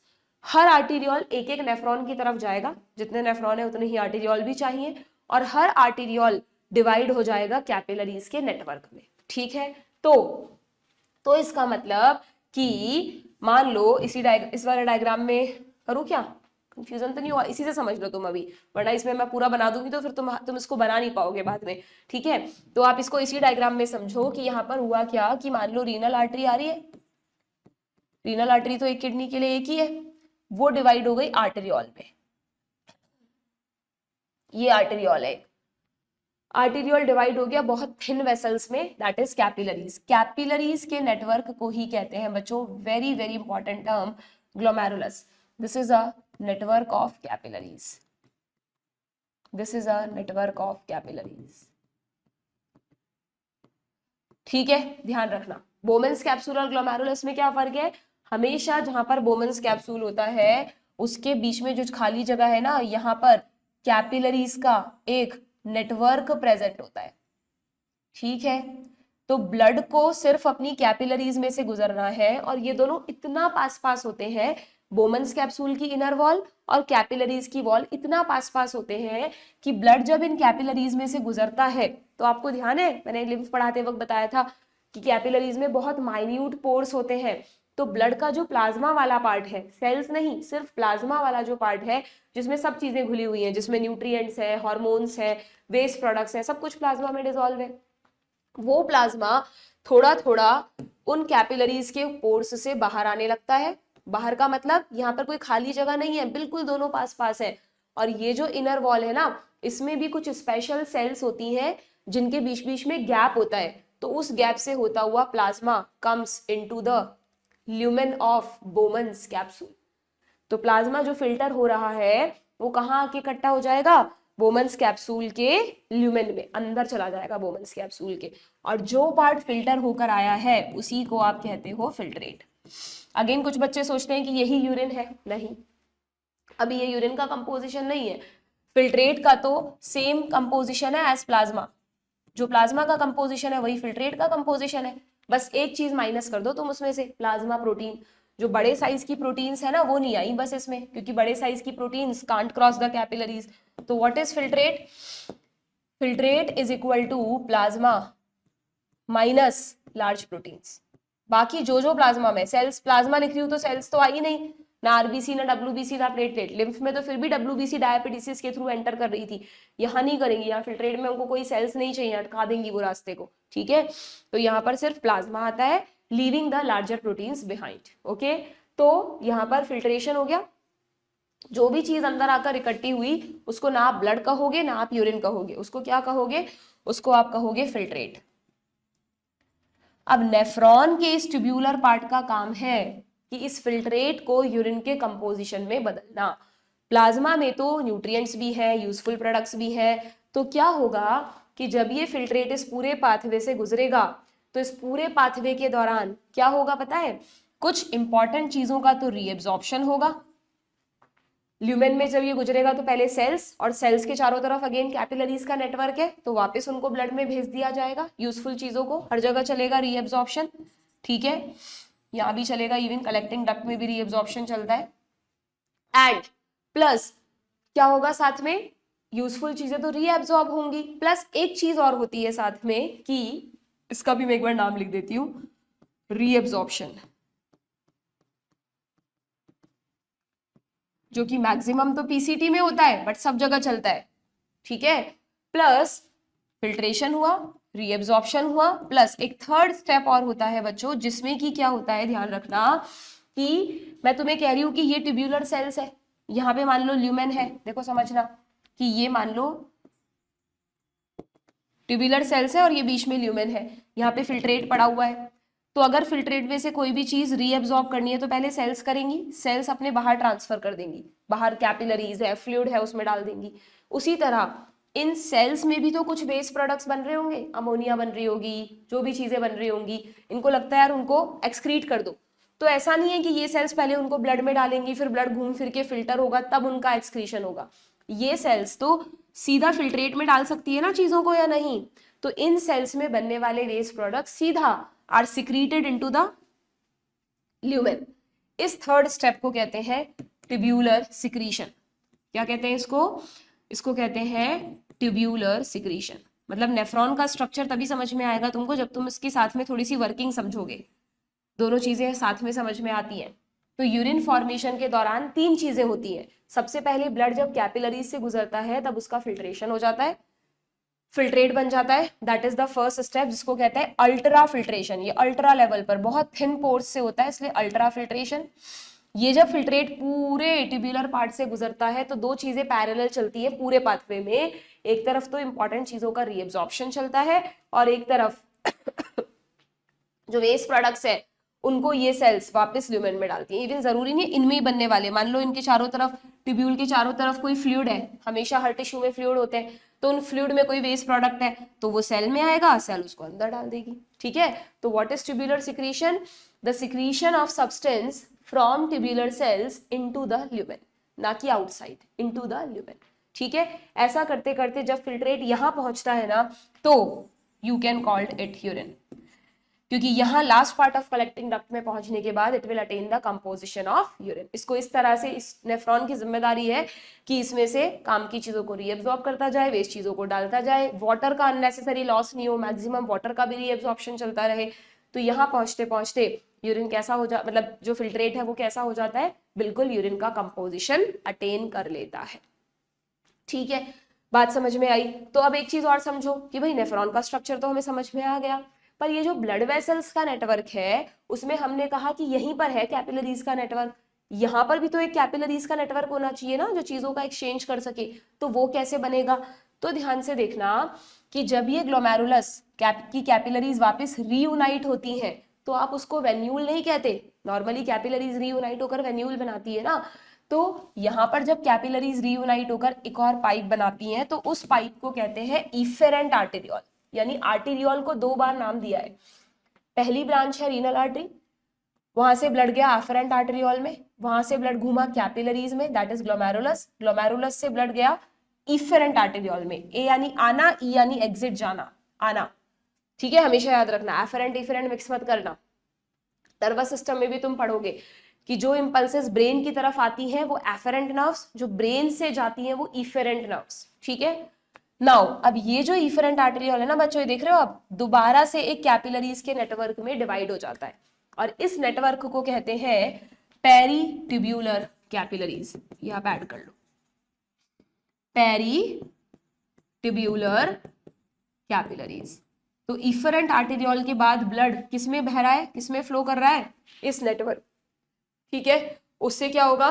A: हर आर्टेरियोल एक एक नेफ्रॉन की तरफ जाएगा, जितने नेफ्रॉन है उतने ही आर्टेरियोल भी चाहिए, और हर आर्टेरियोल डिवाइड हो जाएगा कैपिलरीज के नेटवर्क में, ठीक है। तो इसका मतलब कि मान लो इस वाले डायग्राम में करूं क्या? कंफ्यूजन तो नहीं हुआ, इसी से समझ लो तुम अभी, वरना इसमें मैं पूरा बना दूंगी तो फिर तुम इसको बना नहीं पाओगे बाद में, ठीक है। तो आप इसको इसी डायग्राम में समझो कि यहाँ पर हुआ क्या कि मान लो रीनल आर्टरी आ रही है, रीनल आर्टरी तो एक किडनी के लिए एक ही है, वो डिवाइड हो गई आर्टेरियोल में, ये आर्टेरियोल है, आर्टेरियोल डिवाइड हो गया बहुत थिन वेसल्स में, दैट इज कैपिलरीज। कैपिलरीज के नेटवर्क को ही कहते हैं बच्चों, very very important term, glomerulus. This is a network of capillaries, this is a network of capillaries, ठीक है, ध्यान रखना। बोमेन्स कैप्सूल और ग्लोमेरुलस में क्या फर्क है, हमेशा जहां पर बोमेन्स कैप्सूल होता है उसके बीच में जो खाली जगह है ना, यहाँ पर कैपिलरीज का एक नेटवर्क प्रेजेंट होता है, ठीक है। तो ब्लड को सिर्फ अपनी कैपिलरीज में से गुजरना है, और ये दोनों इतना पास पास होते हैं, बोमेन्स कैप्सूल की इनर वॉल और कैपिलरीज की वॉल इतना पास पास होते हैं कि ब्लड जब इन कैपिलरीज में से गुजरता है, तो आपको ध्यान है मैंने लिम्फ पढ़ाते वक्त बताया था कि कैपिलरीज में बहुत माइन्यूट पोर्स होते हैं, तो ब्लड का जो प्लाज्मा वाला पार्ट है, सेल्स नहीं सिर्फ प्लाज्मा वाला जो पार्ट है जिसमें सब चीजें घुली हुई हैं, जिसमें न्यूट्रिएंट्स है, हार्मोन्स है, वेस्ट प्रोडक्ट्स है, सब कुछ प्लाज्मा में डिसॉल्व है, वो प्लाज्मा थोड़ा थोड़ा उन कैपिलरीज के पोर्स से बाहर आने लगता है। बाहर का मतलब यहाँ पर कोई खाली जगह नहीं है, बिल्कुल दोनों पास पास है। और ये जो इनर वॉल है ना, इसमें भी कुछ स्पेशल सेल्स होती हैं जिनके बीच बीच में गैप होता है, तो उस गैप से होता हुआ plasma comes into the lumen of Bowman's capsule. तो प्लाज्मा जो फिल्टर हो रहा है वो कहाँ आके इकट्ठा हो जाएगा, बोमेन्स कैप्सूल के ल्यूमेन में, अंदर चला जाएगा बोमेन्स कैप्सूल के, और जो पार्ट फिल्टर होकर आया है उसी को आप कहते हो फिल्ट्रेट। अगेन कुछ बच्चे सोचते हैं कि यही यूरिन है, नहीं, अभी ये यूरिन का कंपोजिशन नहीं है, फिल्ट्रेट का तो सेम कंपोजिशन है एज प्लाज्मा, जो प्लाज्मा का कंपोजिशन है वही फिल्ट्रेट का कंपोजिशन है, बस एक चीज माइनस कर दो तुम उसमें से, प्लाज्मा प्रोटीन, जो बड़े साइज की प्रोटीन्स है ना वो नहीं आई बस इसमें, क्योंकि बड़े साइज की proteins can't cross the capillaries. तो what is filtrate, filtrate is equal to plasma minus large proteins. बाकी जो जो प्लाज्मा में, सेल्स प्लाज्मा लिख रही हूं तो सेल्स तो आई नहीं, ना आरबीसी ना डब्ल्यूबीसी ना प्लेटलेट, लिम्फ में तो फिर भी डब्ल्यूबीसी डायपिटिसिस के थ्रू एंटर कर रही थी, यहाँ नहीं करेंगी, यहाँ फिल्ट्रेट में उनको कोई सेल्स नहीं चाहिए, अटका देंगी वो रास्ते को, ठीक है। तो यहाँ पर सिर्फ प्लाज्मा आता है, leaving the larger proteins behind, okay. तो यहाँ पर फिल्ट्रेशन हो गया, जो भी चीज अंदर आकर इकट्ठी हुई उसको ना आप ब्लड कहोगे ना आप यूरिन कहोगे, उसको क्या कहोगे, उसको आप कहोगे फिल्ट्रेट। अब नेफ्रॉन के इस ट्यूब्यूलर पार्ट का काम है कि इस फिल्ट्रेट को यूरिन के कंपोजिशन में बदलना। प्लाज्मा में तो न्यूट्रिएंट्स भी है, यूजफुल प्रोडक्ट्स भी है, तो क्या होगा कि जब ये फिल्ट्रेट इस पूरे पाथवे से गुजरेगा तो इस पूरे पाथवे के दौरान क्या होगा पता है, कुछ इंपॉर्टेंट चीजों का तो रीएब्जॉर्प्शन होगा। ल्यूमेन में जब ये गुजरेगा तो पहले सेल्स, और सेल्स के चारों तरफ अगेन कैपिलरीज का नेटवर्क है, तो वापस उनको ब्लड में भेज दिया जाएगा, यूजफुल चीजों को हर जगह चलेगा रीएब्जॉर्प्शन, ठीक है, यहाँ भी चलेगा, इवन कलेक्टिंग डक्ट में भी रीएब्जॉर्प्शन चलता है। एंड प्लस क्या होगा साथ में, यूजफुल चीजें तो रीएब्जॉर्ब होंगी, प्लस एक चीज और होती है साथ में कि इसका भी मैं एक बार नाम लिख देती हूँ, रीएब्जॉर्प्शन, जो कि मैक्सिमम तो पीसीटी में होता है बट सब जगह चलता है, ठीक है। प्लस फिल्ट्रेशन हुआ, रीएब्जॉर्प्शन हुआ, प्लस एक थर्ड स्टेप और होता है बच्चों, जिसमें कि क्या होता है, ध्यान रखना कि मैं तुम्हें कह रही हूं कि ये ट्यूब्यूलर सेल्स है, यहाँ पे मान लो ल्यूमेन है, देखो समझना कि ये मान लो ट्यूब्यूलर सेल्स है और ये बीच में ल्यूमेन है, यहाँ पे फिल्ट्रेट पड़ा हुआ है, तो अगर फिल्ट्रेट में से कोई भी चीज रीएब्जॉर्ब करनी है तो पहले सेल्स करेंगी, सेल्स अपने बाहर ट्रांसफर कर देंगी, बाहर कैपिलरीज है, फ्लूइड है, उसमें डाल देंगी। उसी तरह इन सेल्स में भी तो कुछ वेस्ट प्रोडक्ट्स बन रहे होंगे, अमोनिया बन रही होगी, जो भी चीजें बन रही होंगी, इनको लगता है यार उनको एक्सक्रीट कर दो, तो ऐसा नहीं है कि ये सेल्स पहले उनको ब्लड में डालेंगी, फिर ब्लड घूम फिर के फिल्टर होगा तब उनका एक्सक्रीशन होगा, ये सेल्स तो सीधा फिल्ट्रेट में डाल सकती है ना चीजों को या नहीं, तो इन सेल्स में बनने वाले वेस्ट प्रोडक्ट सीधा are secreted into the lumen. इस थर्ड स्टेप को कहते हैं ट्यूब्यूलर सिक्रीशन। क्या कहते हैं इसको, इसको कहते हैं ट्यूब्यूलर सिक्रीशन। मतलब नेफ्रॉन का स्ट्रक्चर तभी समझ में आएगा तुमको जब तुम इसके साथ में थोड़ी सी वर्किंग समझोगे, दोनों चीजें साथ में समझ में आती हैं। तो यूरिन फॉर्मेशन के दौरान तीन चीजें होती हैं। सबसे पहले ब्लड जब कैपिलरीज से गुजरता है तब उसका फिल्ट्रेशन हो जाता है, फिल्ट्रेट बन जाता है, that is the first step, जिसको कहते हैं अल्ट्रा फिल्ट्रेशन। ये अल्ट्रा लेवल पर बहुत थिन पोर्स से होता है, इसलिए अल्ट्रा फिल्ट्रेशन। ये जब फिल्ट्रेट पूरे ट्यूब्यूलर पार्ट से गुजरता है तो दो चीजें पैरेलल चलती है पूरे पाथवे में। एक तरफ तो इंपॉर्टेंट चीजों का रीएब्जॉर्प्शन चलता है और एक तरफ जो वेस्ट प्रोडक्ट्स है उनको ये सेल्स वापस ल्यूमेन में डालती हैं। इवन जरूरी नहीं इनमें ही बनने वाले, मान लो इनके चारों तरफ, ट्यूब्यूल के चारों तरफ कोई फ्लूइड है, हमेशा हर टिश्यू में फ्लूइड होते हैं, तो उन फ्लूइड में कोई वेस्ट प्रोडक्ट है तो वो सेल में आएगा, सेल उसको अंदर डाल देगी। ठीक है, तो what is tubular secretion? The secretion of substance from tubular cells into the lumen, ना कि आउटसाइड, इनटू द ल्यूमेन। ठीक है, ऐसा करते करते जब फिल्ट्रेट यहां पहुंचता है ना तो you can called it urine, क्योंकि यहाँ last part of collecting duct में पहुंचने के बाद it will attain the composition of urine. इसको इस तरह से, इस नेफ्रॉन की जिम्मेदारी है कि इसमें से काम की चीजों को रीएब्जॉर्ब करता जाए, वेस्ट चीजों को डालता जाए, वाटर का अननेसेसरी लॉस नहीं हो, मैक्सिमम वाटर का भी रीएब्जॉर्प्शन चलता रहे। तो यहाँ पहुंचते पहुंचते यूरिन कैसा हो जा, मतलब जो फिल्ट्रेट है वो कैसा हो जाता है, बिल्कुल यूरिन का कंपोजिशन अटेन कर लेता है। ठीक है, बात समझ में आई? तो अब एक चीज और समझो कि भाई नेफ्रॉन का स्ट्रक्चर तो हमें समझ में आ गया, पर ये जो ब्लड वेसल्स का नेटवर्क है उसमें हमने कहा कि यहीं पर है कैपिलरीज का नेटवर्क, यहां पर भी तो एक कैपिलरीज का नेटवर्क होना चाहिए ना जो चीजों का एक्सचेंज कर सके। तो वो कैसे बनेगा? तो ध्यान से देखना कि जब ये ग्लोमेरुलस की कैपिलरीज वापस रीयूनाइट होती हैं तो आप उसको वेन्यूल नहीं कहते, नॉर्मली कैपिलरीज रीयूनाइट होकर वेन्यूल बनाती है ना, तो यहां पर जब कैपिलरीज रीयूनाइट होकर एक और पाइप बनाती हैं तो उस पाइप को कहते हैं इफेरेंट आर्टेरियोल, यानी आर्टेरियोल को दो बार नाम दिया है। पहली ब्रांच है रीनल आर्टरी, वहां से ब्लड गया एफरेंट आर्टेरियोल में, वहां से ब्लड घूमा कैपिलरीज में, दैट इज ग्लोमेरुलस, ग्लोमेरुलस से ब्लड गया इफेरेंट आर्टेरियोल में। ए यानी आना, ई यानी एग्जिट जाना, आना। ठीक है, हमेशा याद रखना, एफरेंट इफेरेंट मिक्स मत करना। नर्वस सिस्टम में भी तुम पढ़ोगे कि जो इंपल्सेस ब्रेन की तरफ आती हैं वो एफरेंट नर्व्स, जो ब्रेन से जाती हैं वो इफेरेंट नर्व्स। ठीक है, नाउ अब ये जो इफेरेंट आर्टेरियोल है ना बच्चों, ये देख रहे हो आप, दोबारा से एक कैपिलरीज के नेटवर्क में डिवाइड हो जाता है और इस नेटवर्क को कहते हैं पेरी ट्यूब्यूलर कैपिलरीज। ये आप ऐड कर लो, पेरी ट्यूब्यूलर कैपिलरीज। तो इफेरेंट आर्टेरियोल के बाद ब्लड किसमें बह रहा है, किसमें फ्लो कर रहा है, इस नेटवर्क। ठीक है, उससे क्या होगा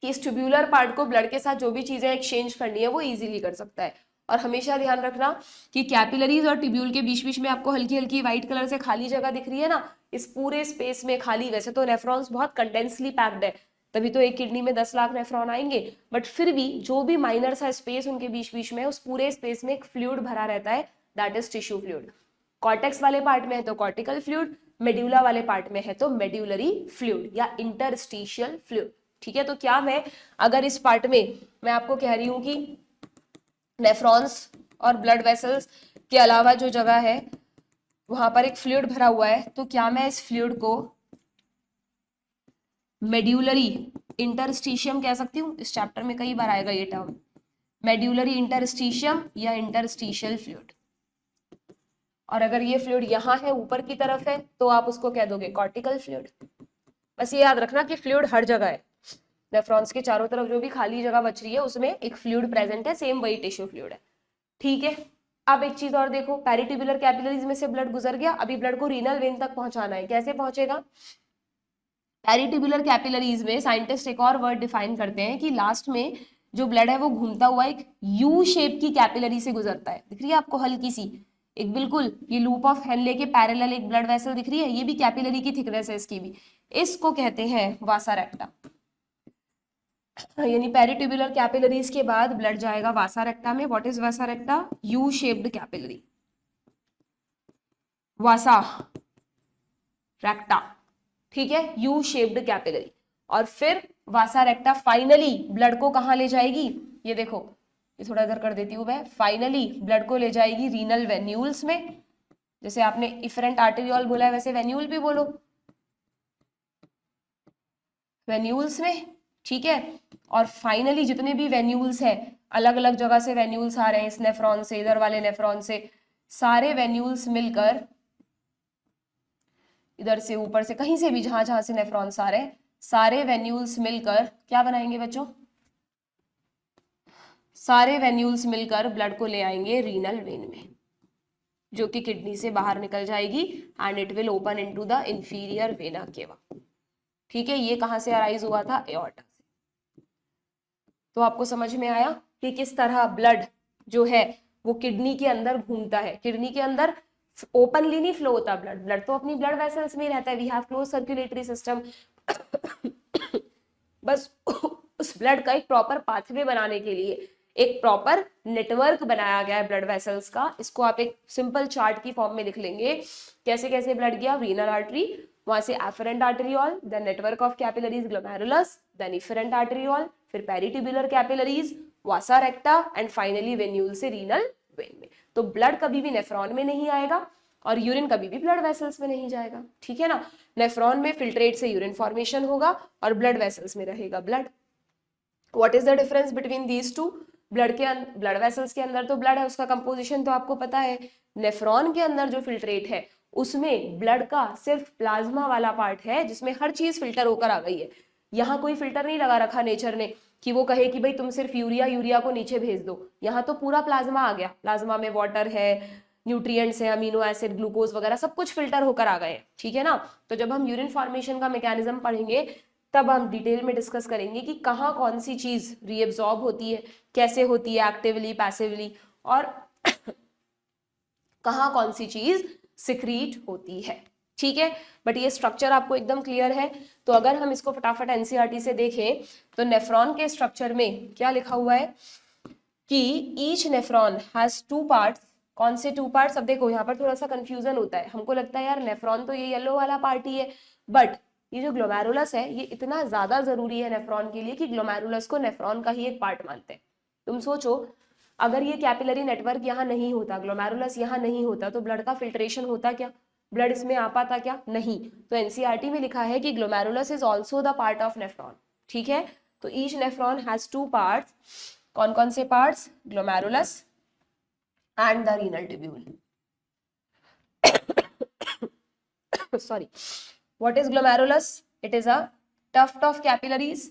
A: कि इस ट्यूब्यूलर पार्ट को ब्लड के साथ जो भी चीजें एक्सचेंज करनी है वो इजीली कर सकता है। और हमेशा ध्यान रखना कि कैपिलरीज और ट्यूब्यूल के बीच बीच में आपको हल्की हल्की व्हाइट कलर से खाली जगह दिख रही है ना, इस पूरे स्पेस में खाली, वैसे तो नेफ्रॉन्स बहुत कंडेंसली पैक्ड है, तभी तो एक किडनी में 10 लाख नेफ्रॉन आएंगे, बट फिर भी जो भी माइनर सा स्पेस उनके बीच बीच में, उस पूरे स्पेस में एक फ्लूइड भरा रहता है, that is tissue fluid. Cortex वाले पार्ट में है तो कॉर्टिकल फ्लूइड, मेड्यूला वाले पार्ट में है तो मेड्यूलरी फ्लूइड या इंटरस्टिशियल फ्लूइड। ठीक है, तो क्या मैं अगर इस पार्ट में मैं आपको कह रही हूं कि नेफ्रॉन्स और ब्लड वेसल्स के अलावा जो जगह है वहां पर एक फ्लूइड भरा हुआ है, तो क्या मैं इस फ्लूइड को मेड्यूलरी इंटरस्टिशियम कह सकती हूँ? इस चैप्टर में कई बार आएगा ये टर्म, मेड्यूलरी इंटरस्टिशियम या इंटरस्टिशियल फ्लूइड। और अगर ये फ्लूइड यहाँ है, ऊपर की तरफ है, तो आप उसको कह दोगे कॉर्टिकल फ्लूइड। बस ये याद रखना कि फ्लूइड हर जगह है, नेफ्रॉन्स के चारों तरफ जो भी खाली जगह बच रही है उसमें एक फ्लूइड प्रेजेंट है, सेम वही टिश्यू फ्लूइड है। ठीक है, अब एक चीज और देखो, पेरिट्यूबुलर कैपिलरीज में से ब्लड गुजर गया, अभी ब्लड को रीनल वेन तक पहुंचाना है, कैसे पहुंचेगा? पेरिट्यूबुलर कैपिलरीज में साइंटिस्ट एक और वर्ड डिफाइन करते हैं कि लास्ट में जो ब्लड है वो घूमता हुआ एक यू शेप की कैपिलरी से गुजरता है। दिख रही है आपको हल्की सी, एक बिल्कुल ये लूप ऑफ हेनले के पैरेलल एक ब्लड वेसल दिख रही है, ये भी कैपिलरी की थिकनेस है इसकी भी, इसको कहते हैं वासा रेक्टा। यानी पेरिट्यूबुलर कैपिलरीज के बाद ब्लड जाएगा वासा रेक्टा में। What is Vasa रेक्टा? U shaped capillary, वासा रेक्टा। ठीक है, यू शेप्ड कैपिलरी। और फिर वासा रेक्टा फाइनली ब्लड को कहां ले जाएगी? ये देखो, ये थोड़ा इधर कर देती हूँ मैं, फाइनली ब्लड को ले जाएगी रीनल वेन्यूल्स में। जैसे आपने इफरेंट आर्टेरियोल बोला है वैसे वेन्यूल भी बोलो, वेन्यूल्स में। ठीक है, और फाइनली जितने भी वेन्यूल्स हैं, अलग अलग जगह से वेन्यूल्स आ रहे हैं, इस नेफ्रॉन से, इधर वाले नेफ्रॉन से, सारे वेन्यूल्स मिलकर इधर से ऊपर से कहीं से भी जहां जहां से नेफ्रॉन्स आ रहे हैं, सारे वेन्यूल्स मिलकर क्या बनाएंगे बच्चों? सारे वेन्यूल्स मिलकर ब्लड को ले आएंगे रीनल वेन में, जो कि किडनी से बाहर निकल जाएगी and it will open into the inferior vena cava. ठीक है, ये कहां से अराइज हुआ था? एओर्टा से। तो आपको समझ में आया कि किस तरह ब्लड जो है वो किडनी के अंदर घूमता है। किडनी के अंदर ओपनली नहीं फ्लो होता ब्लड, ब्लड तो अपनी ब्लड वेसल्स में रहता है, we have close circulatory system. बस उस ब्लड का एक प्रॉपर पाथवे बनाने के लिए एक प्रॉपर नेटवर्क बनाया गया है ब्लड वेसल्स का। इसको आप एक सिंपल चार्ट की फॉर्म में लिख लेंगे, कैसे कैसे ब्लड गया। रीनल आर्टरी, वहां से afferent arteriole, then network of capillaries glomerulus, then efferent arteriole, फिर peritubular capillaries, vasa recta and finally venule से रीनल वेन में। तो ब्लड कभी भी नेफ्रॉन में नहीं आएगा और यूरिन कभी भी ब्लड वेसल्स में नहीं जाएगा, ठीक है ना। नेफ्रॉन में फिल्ट्रेट से यूरिन फॉर्मेशन होगा और ब्लड वेसल्स में रहेगा blood. What is the difference between these two? Blood vessels के अंदर तो ब्लड है, उसका कंपोजिशन तो आपको पता है। नेफ्रॉन के अंदर जो फिल्ट्रेट है उसमें ब्लड का सिर्फ प्लाज्मा वाला पार्ट है, जिसमें हर चीज फिल्टर होकर आ गई है। यहाँ कोई फिल्टर नहीं लगा रखा नेचर ने कि वो कहे कि भाई तुम सिर्फ यूरिया को नीचे भेज दो। यहाँ तो पूरा प्लाज्मा आ गया, प्लाज्मा में वाटर है, न्यूट्रिएंट्स है, अमीनो एसिड, ग्लूकोज वगैरह सब कुछ फिल्टर होकर आ गए हैं, ठीक है ना। तो जब हम यूरिन फॉर्मेशन का मैकेनिज्म पढ़ेंगे तब हम डिटेल में डिस्कस करेंगे कि कहाँ कौन सी चीज रीएब्सॉर्ब होती है, कैसे होती है, एक्टिवली, पैसिवली, और कहाँ कौन सी चीज सिक्रीट होती है, ठीक है। बट ये स्ट्रक्चर आपको एकदम क्लियर है। तो अगर हम इसको फटाफट एनसीईआरटी से देखें तो नेफ्रॉन के स्ट्रक्चर में क्या लिखा हुआ है कि each nephron has two parts. कौन से टू पार्ट्स? अब देखो यहाँ पर थोड़ा सा कंफ्यूजन होता है, हमको लगता है यार नेफ्रॉन तो ये येलो वाला पार्ट ही है, बट ये जो ग्लोमेरुलस है ये इतना ज्यादा जरूरी है नेफ्रॉन के लिए कि ग्लोमेरुलस को नेफ्रॉन का ही एक पार्ट मानते हैं। तुम सोचो, अगर ये कैपिलरी नेटवर्क यहाँ नहीं होता, ग्लोमेरुलस यहाँ नहीं होता, तो ब्लड का फिल्ट्रेशन होता क्या? ब्लड इसमें आ पाता क्या? नहीं। तो एनसीईआरटी में लिखा है कि glomerulus is also the part of nephron, ठीक है। तो each nephron has two parts. कौन कौन से parts? Glomerulus and the renal tubule. Sorry. What is glomerulus? It is a tuft of capillaries.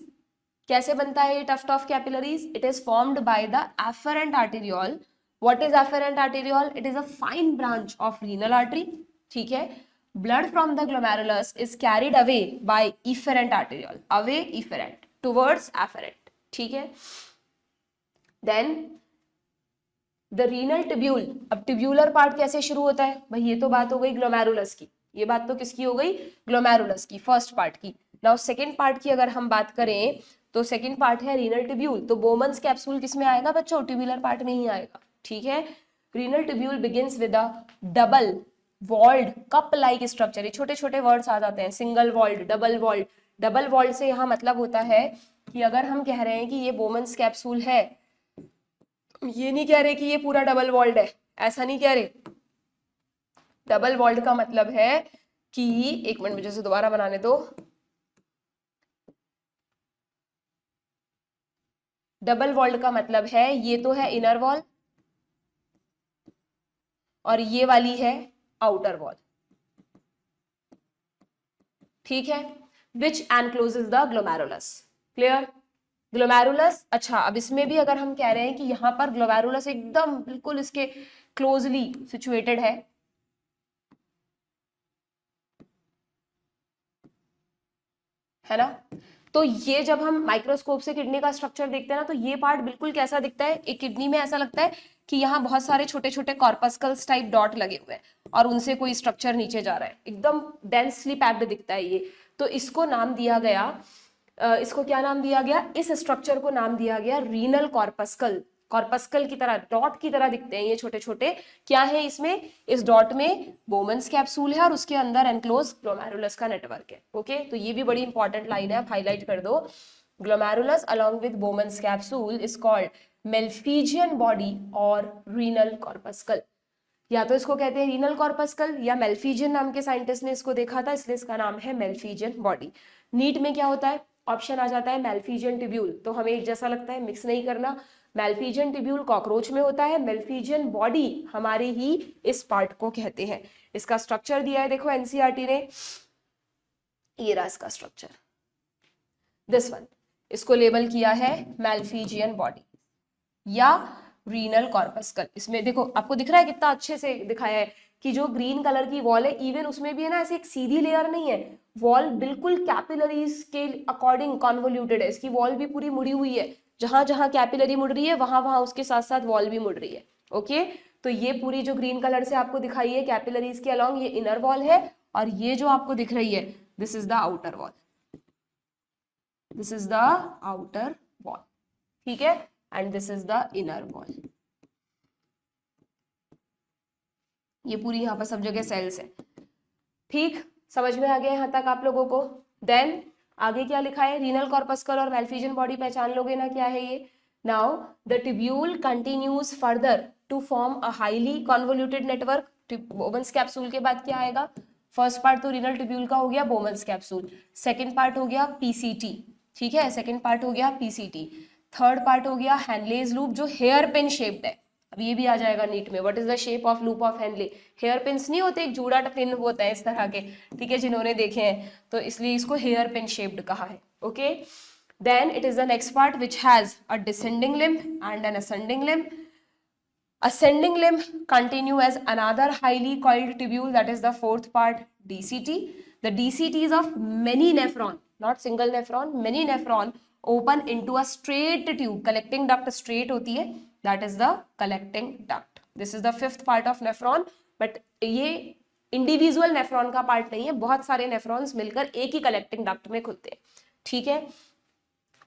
A: कैसे बनता है ये tuft of capillaries? It is formed by the afferent arteriole. What is afferent arteriole? It is a fine branch of renal artery. ठीक है. Blood from the glomerulus is carried away by efferent arteriole. Away efferent towards afferent. ठीक है. Then the renal tubule. अब tubular part कैसे शुरू होता है भाई? ये तो बात हो गई ग्लोमेरुलस की, ये बात तो किसकी हो गई? ग्लोमेरुलस की, फर्स्ट पार्ट की। नाउ सेकंड पार्ट की अगर हम बात करें तो सेकंड पार्ट है रीनल ट्यूब्यूल। तो बोमन्स कैप्सूल किसमें आएगा बच्चों? ट्यूब्यूलर पार्ट में ही आएगा, ठीक है। Renal tubule begins with a double walled cup like structure. ये छोटे छोटे वर्ड्स आ जाते हैं, single walled, double walled. Double walled से यहाँ मतलब होता है कि अगर हम कह रहे हैं कि ये बोमन्स कैप्सूल है, ये नहीं कह रहे कि ये पूरा डबल वॉल्ड है, ऐसा नहीं कह रहे। डबल वॉल्ड का मतलब है कि, एक मिनट मुझे से दोबारा बनाने दो। डबल वॉल्ड का मतलब है ये तो है इनर वॉल और ये वाली है आउटर वॉल, ठीक है। Which encloses the glomerulus. Clear? Glomerulus. अच्छा, अब इसमें भी अगर हम कह रहे हैं कि यहाँ पर ग्लोमेरुलस एकदम बिल्कुल इसके क्लोजली सिचुएटेड है ना। तो ये जब हम माइक्रोस्कोप से किडनी का स्ट्रक्चर देखते हैं ना, तो ये पार्ट बिल्कुल कैसा दिखता है? एक किडनी में ऐसा लगता है कि यहाँ बहुत सारे छोटे छोटे कॉर्पस्कल्स टाइप डॉट लगे हुए हैं और उनसे कोई स्ट्रक्चर नीचे जा रहा है, एकदम डेंसली पैक्ड दिखता है ये। तो इसको नाम दिया गया, इसको क्या नाम दिया गया? इस स्ट्रक्चर को नाम दिया गया रीनल कॉर्पस्कल। कॉर्पस्कल की तरह, डॉट की तरह दिखते हैं ये छोटे छोटे। क्या है इसमें? इस डॉट में बोमन्स कैप्सूल है और उसके अंदर एनक्लोज ग्लोमेरुलस का नेटवर्क है। ओके, तो ये भी बड़ी इंपॉर्टेंट लाइन है, आप हाईलाइट कर दो। Glomerulus along with Bowman's capsule is called Malpighian body और रीनल कॉर्पस्कल। या तो इसको कहते हैं रीनल कॉर्पस्कल या मेल्फिजियन नाम के साइंटिस्ट ने इसको देखा था, इसलिए इसका नाम है मेल्फिजियन बॉडी। नीट में क्या होता है? ऑप्शन आ जाता है मेल्फिजियन ट्यूब्यूल, तो हमें एक जैसा लगता है, मिक्स नहीं करना। मेल्फिजियन ट्यूब्यूल कॉकरोच में होता है, मेल्फिजियन बॉडी हमारे ही इस पार्ट को कहते हैं, इसका स्ट्रक्चर दिया है, देखो एनसीईआरटी ने, ये रहा इसका स्ट्रक्चर, दिस वन, इसको लेबल किया है मैल्फिजियन बॉडी या रीनल कॉर्पस्कल। इसमें देखो आपको दिख रहा है कितना अच्छे से दिखाया है कि जो ग्रीन कलर की वॉल है, इवन उसमें भी है ना ऐसे एक सीधी लेयर नहीं है, वॉल बिल्कुल कैपिलरीज के अकॉर्डिंग कॉन्वोल्यूटेड है, इसकी वॉल भी पूरी मुड़ी हुई है, जहां जहां कैपिलरी मुड़ रही है वहां वहां उसके साथ साथ वॉल भी मुड़ रही है। ओके, तो ये पूरी जो ग्रीन कलर से आपको दिखाई है कैपिलरीज के अलॉन्ग, ये इनर वॉल है, और ये जो आपको दिख रही है this is the outer wall, this is the outer wall, ठीक है, and this is the inner wall. ये पूरी यहाँ पर सब जगह सेल्स है, ठीक, समझ में आ गया यहाँ तक आप लोगों को। देन आगे क्या लिखा है, रीनल कॉर्पस्कल और मैल्फिजियन बॉडी पहचान लोगे ना क्या है ये। Now the tubule continues further to form a highly convoluted network. Bowman's capsule के बाद क्या आएगा, फर्स्ट पार्ट तो रीनल ट्यूब्यूल का हो गया, बोमन्स कैप्सूल, सेकेंड पार्ट हो गया पीसीटी, ठीक है, सेकेंड पार्ट हो गया पीसीटी, थर्ड पार्ट हो गया हैंडलेज लूप जो हेयर पिन शेप्ड है। अब ये भी आ जाएगा नीट में, what is the shape of loop of Henle. Hairpins नहीं होते, एक जूड़ा पिन होता है इस तरह के, ठीक है, जिन्होंने देखे हैं तो इसलिए इसको हेयर पिन शेप्ड कहा है। Okay, then it is the next part which has a descending limb and an ascending limb. Ascending limb continue as another highly coiled tubule, that is the fourth part, DCT. The DCT is of many nephron, not single nephron, many nephron open into a straight tube. Collecting duct straight होती है, that is the collecting duct. This is the fifth part of nephron, but ये individual nephron का part नहीं है, बहुत सारे nephrons मिलकर एक ही collecting duct में खुलते हैं, ठीक है।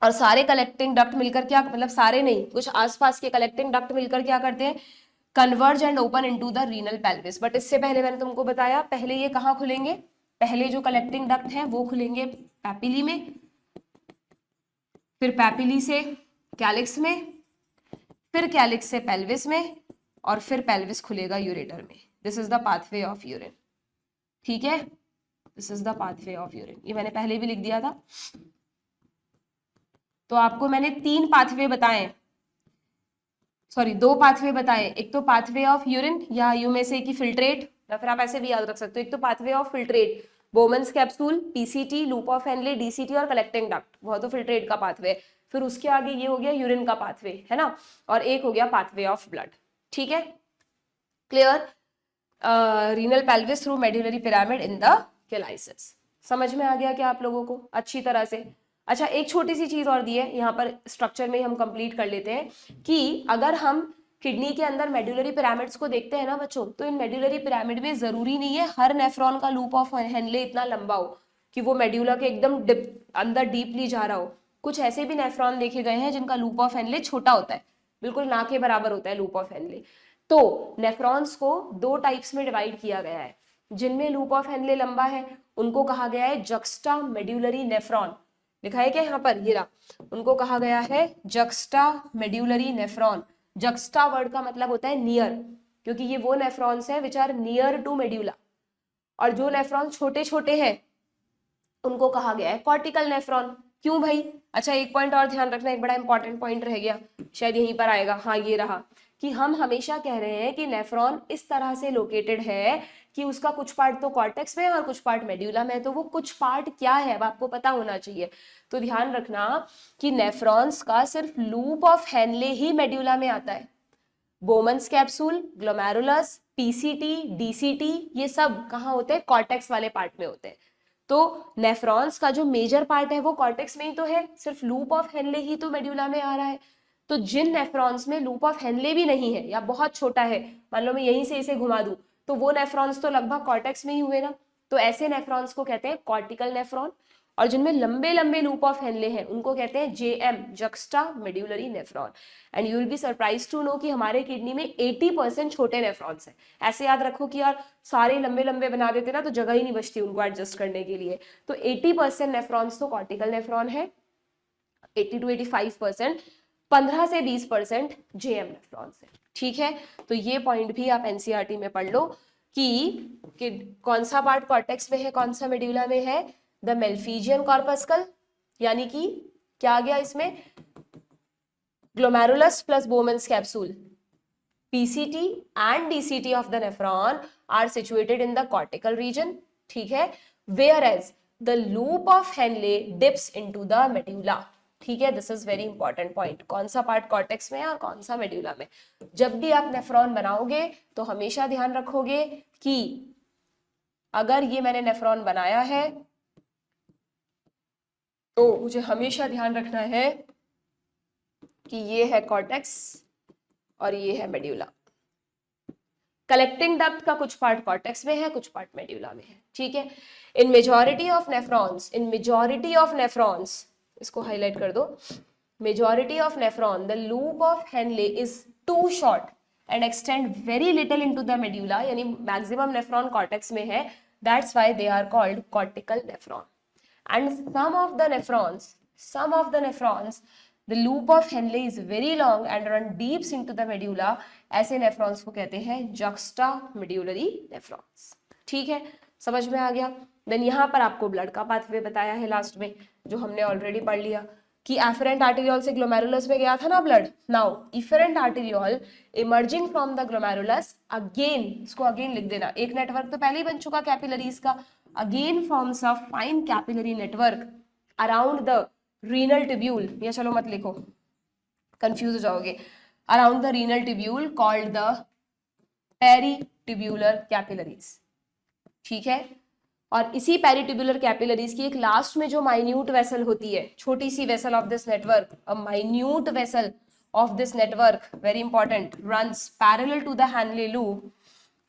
A: और सारे कलेक्टिंग डक्ट मिलकर क्या, मतलब सारे नहीं, कुछ आसपास के कलेक्टिंग डक्ट मिलकर क्या करते हैं, converge and open into the renal pelvis. But इससे पहले मैंने तुमको बताया, पहले ये कहाँ खुलेंगे, पहले जो कलेक्टिंग डक्ट हैं वो खुलेंगे पैपिली में, फिर पैपिली से कैलिक्स में, फिर कैलिक्स से पेल्विस में, और फिर पेल्विस खुलेगा यूरेटर में। This is the pathway of urine, ठीक है, this is the pathway of urine. ये मैंने पहले भी लिख दिया था। तो आपको मैंने तीन पाथवे बताए, सॉरी दो पाथवे बताए, एक तो पाथवे ऑफ यूरिन या यू में से की फिल्ट्रेट, या फिर आप ऐसे भी याद रख सकते हो, एक तो pathway of filtrate, Bowman's capsule, PCT, loop of Henley, DCT और कलेक्टिंग डक्ट, वह तो फिल्ट्रेट का पाथवे। फिर उसके आगे ये हो गया यूरिन का पाथवे, है ना, और एक हो गया पाथवे ऑफ ब्लड, ठीक है, clear. Renal pelvis through medullary pyramid in the कैलाइसिस। समझ में आ गया क्या आप लोगों को अच्छी तरह से। अच्छा, एक छोटी सी चीज और दी है यहाँ पर, स्ट्रक्चर में हम कंप्लीट कर लेते हैं कि अगर हम किडनी के अंदर मेडुलरी पिरामिड्स को देखते हैं ना बच्चों, तो इन मेडुलरी पिरामिड में जरूरी नहीं है हर नेफ्रॉन का लूप ऑफ हेनले इतना लंबा हो कि वो मेडुला के एकदम अंदर डीपली जा रहा हो। कुछ ऐसे भी नेफ्रॉन देखे गए हैं जिनका लूप ऑफ हेनले छोटा होता है, बिल्कुल ना के बराबर होता है लूप ऑफ हेनले। तो नेफ्रॉन्स को दो टाइप्स में डिवाइड किया गया है, जिनमें लूप ऑफ हेनले लंबा है उनको कहा गया है जक्स्टा मेड्यूलरी नेफ्रॉन, लिखा है क्या यहाँ पर, ये रहा, उनको कहा गया है juxta medullary nephron. Juxta word का मतलब होता है नियर, क्योंकि ये वो नेफ्रॉन्स है which are near to medulla, और जो नेफ्रॉन छोटे छोटे हैं उनको कहा गया है कॉर्टिकल नेफ्रॉन। क्यों भाई, अच्छा एक पॉइंट और ध्यान रखना, एक बड़ा इंपॉर्टेंट पॉइंट रह गया, शायद यहीं पर आएगा, हाँ ये रहा, कि हम हमेशा कह रहे हैं कि नेफ्रॉन इस तरह से लोकेटेड है कि उसका कुछ पार्ट तो कॉर्टेक्स में है और कुछ पार्ट मेड्यूला में है, तो वो कुछ पार्ट क्या है अब आपको पता होना चाहिए। तो ध्यान रखना कि नेफ्रॉन्स का सिर्फ loop of Henley he medulla में आता है, Bowman's capsule, glomerulus, PCT, DCT, ये सब कहाँ होते हैं, कॉर्टेक्स वाले पार्ट में होते हैं। तो नेफ्रॉन्स का जो मेजर पार्ट है वो कॉर्टेक्स में ही तो है, सिर्फ लूप ऑफ हेनले ही तो मेड्यूला में आ रहा है। तो जिन नेफ्रॉन्स में लूप ऑफ हेनले भी नहीं है या बहुत छोटा है, मान लो मैं यहीं से इसे घुमा दूं, तो वो नेफ्रॉन्स तो लगभग कॉर्टेक्स में ही हुए ना, तो ऐसे नेफ्रॉन्स को कहते हैं कॉर्टिकल नेफ्रॉन। और जिनमें लंबे लंबे लूप ऑफ हेनले हैं उनको कहते हैं JM, juxtamedullary nephron. And you will be surprise to know कि हमारे किडनी में 80% छोटे नेफ्रॉन्स हैं। ऐसे याद रखो कि यार सारे लंबे लंबे बना देते ना तो जगह ही नहीं बचती उनको एडजस्ट करने के लिए। तो 80% नेफ्रॉन्स तो कॉर्टिकल नेफ्रॉन है, 80 to 85%, 15 से 20% जेएम नेफ्रॉन्स है, ठीक है। तो ये पॉइंट भी आप एनसीईआरटी में पढ़ लो कि कौन सा पार्ट कॉर्टेक्स में है, कौन सा मेड्यूला में है। द मेल्फिजियन कॉर्पस्कल, यानी कि क्या आ गया इसमें, glomerulus plus Bowman's capsule, PCT and DCT of the nephron are situated in the cortical region, ठीक है, whereas the loop of Henle dips into the medulla, ठीक है. This is very important point. कौन सा पार्ट कॉर्टेक्स में है और कौन सा मेड्यूला में. जब भी आप नेफ्रॉन बनाओगे तो हमेशा ध्यान रखोगे कि अगर ये मैंने नेफ्रॉन बनाया है तो मुझे हमेशा ध्यान रखना है कि ये है कॉर्टेक्स और ये है मेड्यूला. कलेक्टिंग डक्ट का कुछ पार्ट कॉर्टेक्स में है, कुछ पार्ट मेड्यूला में है, ठीक है. इन मेजॉरिटी ऑफ नेफ्रॉन्स, इसको हाईलाइट कर दो. Majority of nephron the loop of Henle is too short and extend very little into the medulla, यानी मैक्सिमम नेफ्रॉन कॉर्टेक्स में है. That's why they are called cortical nephron. And some of the nephrons the loop of Henle is very long and run deeps into the medulla. ऐसे nephrons को कहते हैं juxta medullary nephrons, ठीक है. समझ में आ गया. देन यहाँ पर आपको ब्लड का पाथवे बताया है लास्ट में, जो हमने ऑलरेडी पढ़ लिया कि एफरेंट आर्टेरियोल से ग्लोमेरुलस में गया था ना blood. Now efferent arteriole emerging from the glomerulus again, इसको अगेन लिख देना, एक नेटवर्क तो पहले ही बन चुका कैपिलरीज का, again forms a fine capillary network around the renal tubule, या चलो मत लिखो कंफ्यूज हो जाओगे, around the renal tubule called the peritubular capillaries, ठीक है. और इसी पेरिट्यूबुलर कैपिलरीज की एक लास्ट में जो माइन्यूट वेसल होती है, छोटी सी vessel of this network, a minute vessel of this network, very important, runs parallel to the Henle loop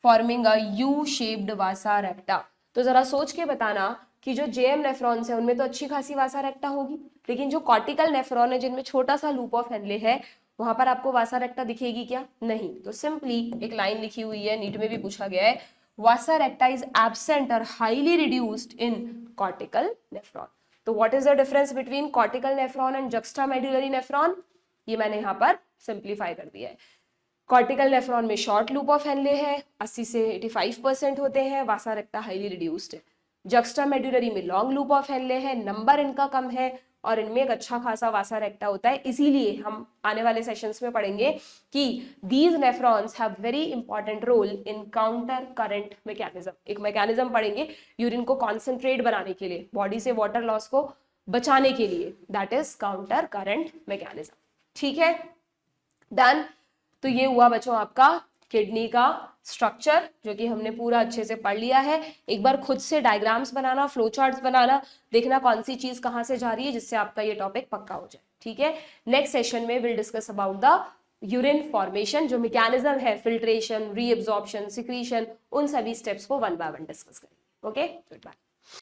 A: forming a U shaped vasa recta. तो जरा सोच के बताना कि जो जेएम नेफ्रॉन्स है उनमें तो अच्छी खासी वासा रेक्टा होगी, लेकिन जो कॉर्टिकल नेफ्रॉन है जिनमें छोटा सा लूप ऑफ हेनले है, वहां पर आपको वासा रेक्टा दिखेगी क्या? नहीं. तो सिंपली एक लाइन लिखी हुई है, नीट में भी पूछा गया है, vasa recta is absent or highly reduced in cortical nephron. तो what is the difference between cortical nephron and juxtamedullary nephron? ये मैंने यहाँ पर सिंप्लीफाई कर दिया है. कॉर्टिकल नेफ्रॉन में शॉर्ट लूप ऑफ हेनले है, 80 से 85% होते हैं, वासा रेक्टा हाईली रिड्यूस्ड है. जक्स्टामेडुलरी में लॉन्ग लूप ऑफ हेनले है, नंबर इनका कम है और इनमें एक अच्छा खासा वासा रेक्टा होता है. इसीलिए हम आने वाले सेशंस में पढ़ेंगे कि these nephrons have very important role in counter current mechanism. एक मैकेनिज्म पढ़ेंगे यूरिन को कॉन्सेंट्रेट बनाने के लिए, बॉडी से वाटर लॉस को बचाने के लिए, that is counter current mechanism, ठीक है. डन. तो ये हुआ बच्चों आपका किडनी का स्ट्रक्चर, जो कि हमने पूरा अच्छे से पढ़ लिया है. एक बार खुद से डायग्राम्स बनाना, फ्लो चार्ट्स बनाना, देखना कौन सी चीज कहाँ से जा रही है, जिससे आपका ये टॉपिक पक्का हो जाए, ठीक है. नेक्स्ट सेशन में will discuss about the urine formation, जो मैकेनिज्म है, फिल्ट्रेशन, रीअब्जॉर्प्शन, सिक्रीशन, उन सभी स्टेप्स को वन बाय वन डिस्कस करेंगे. Okay, good bye.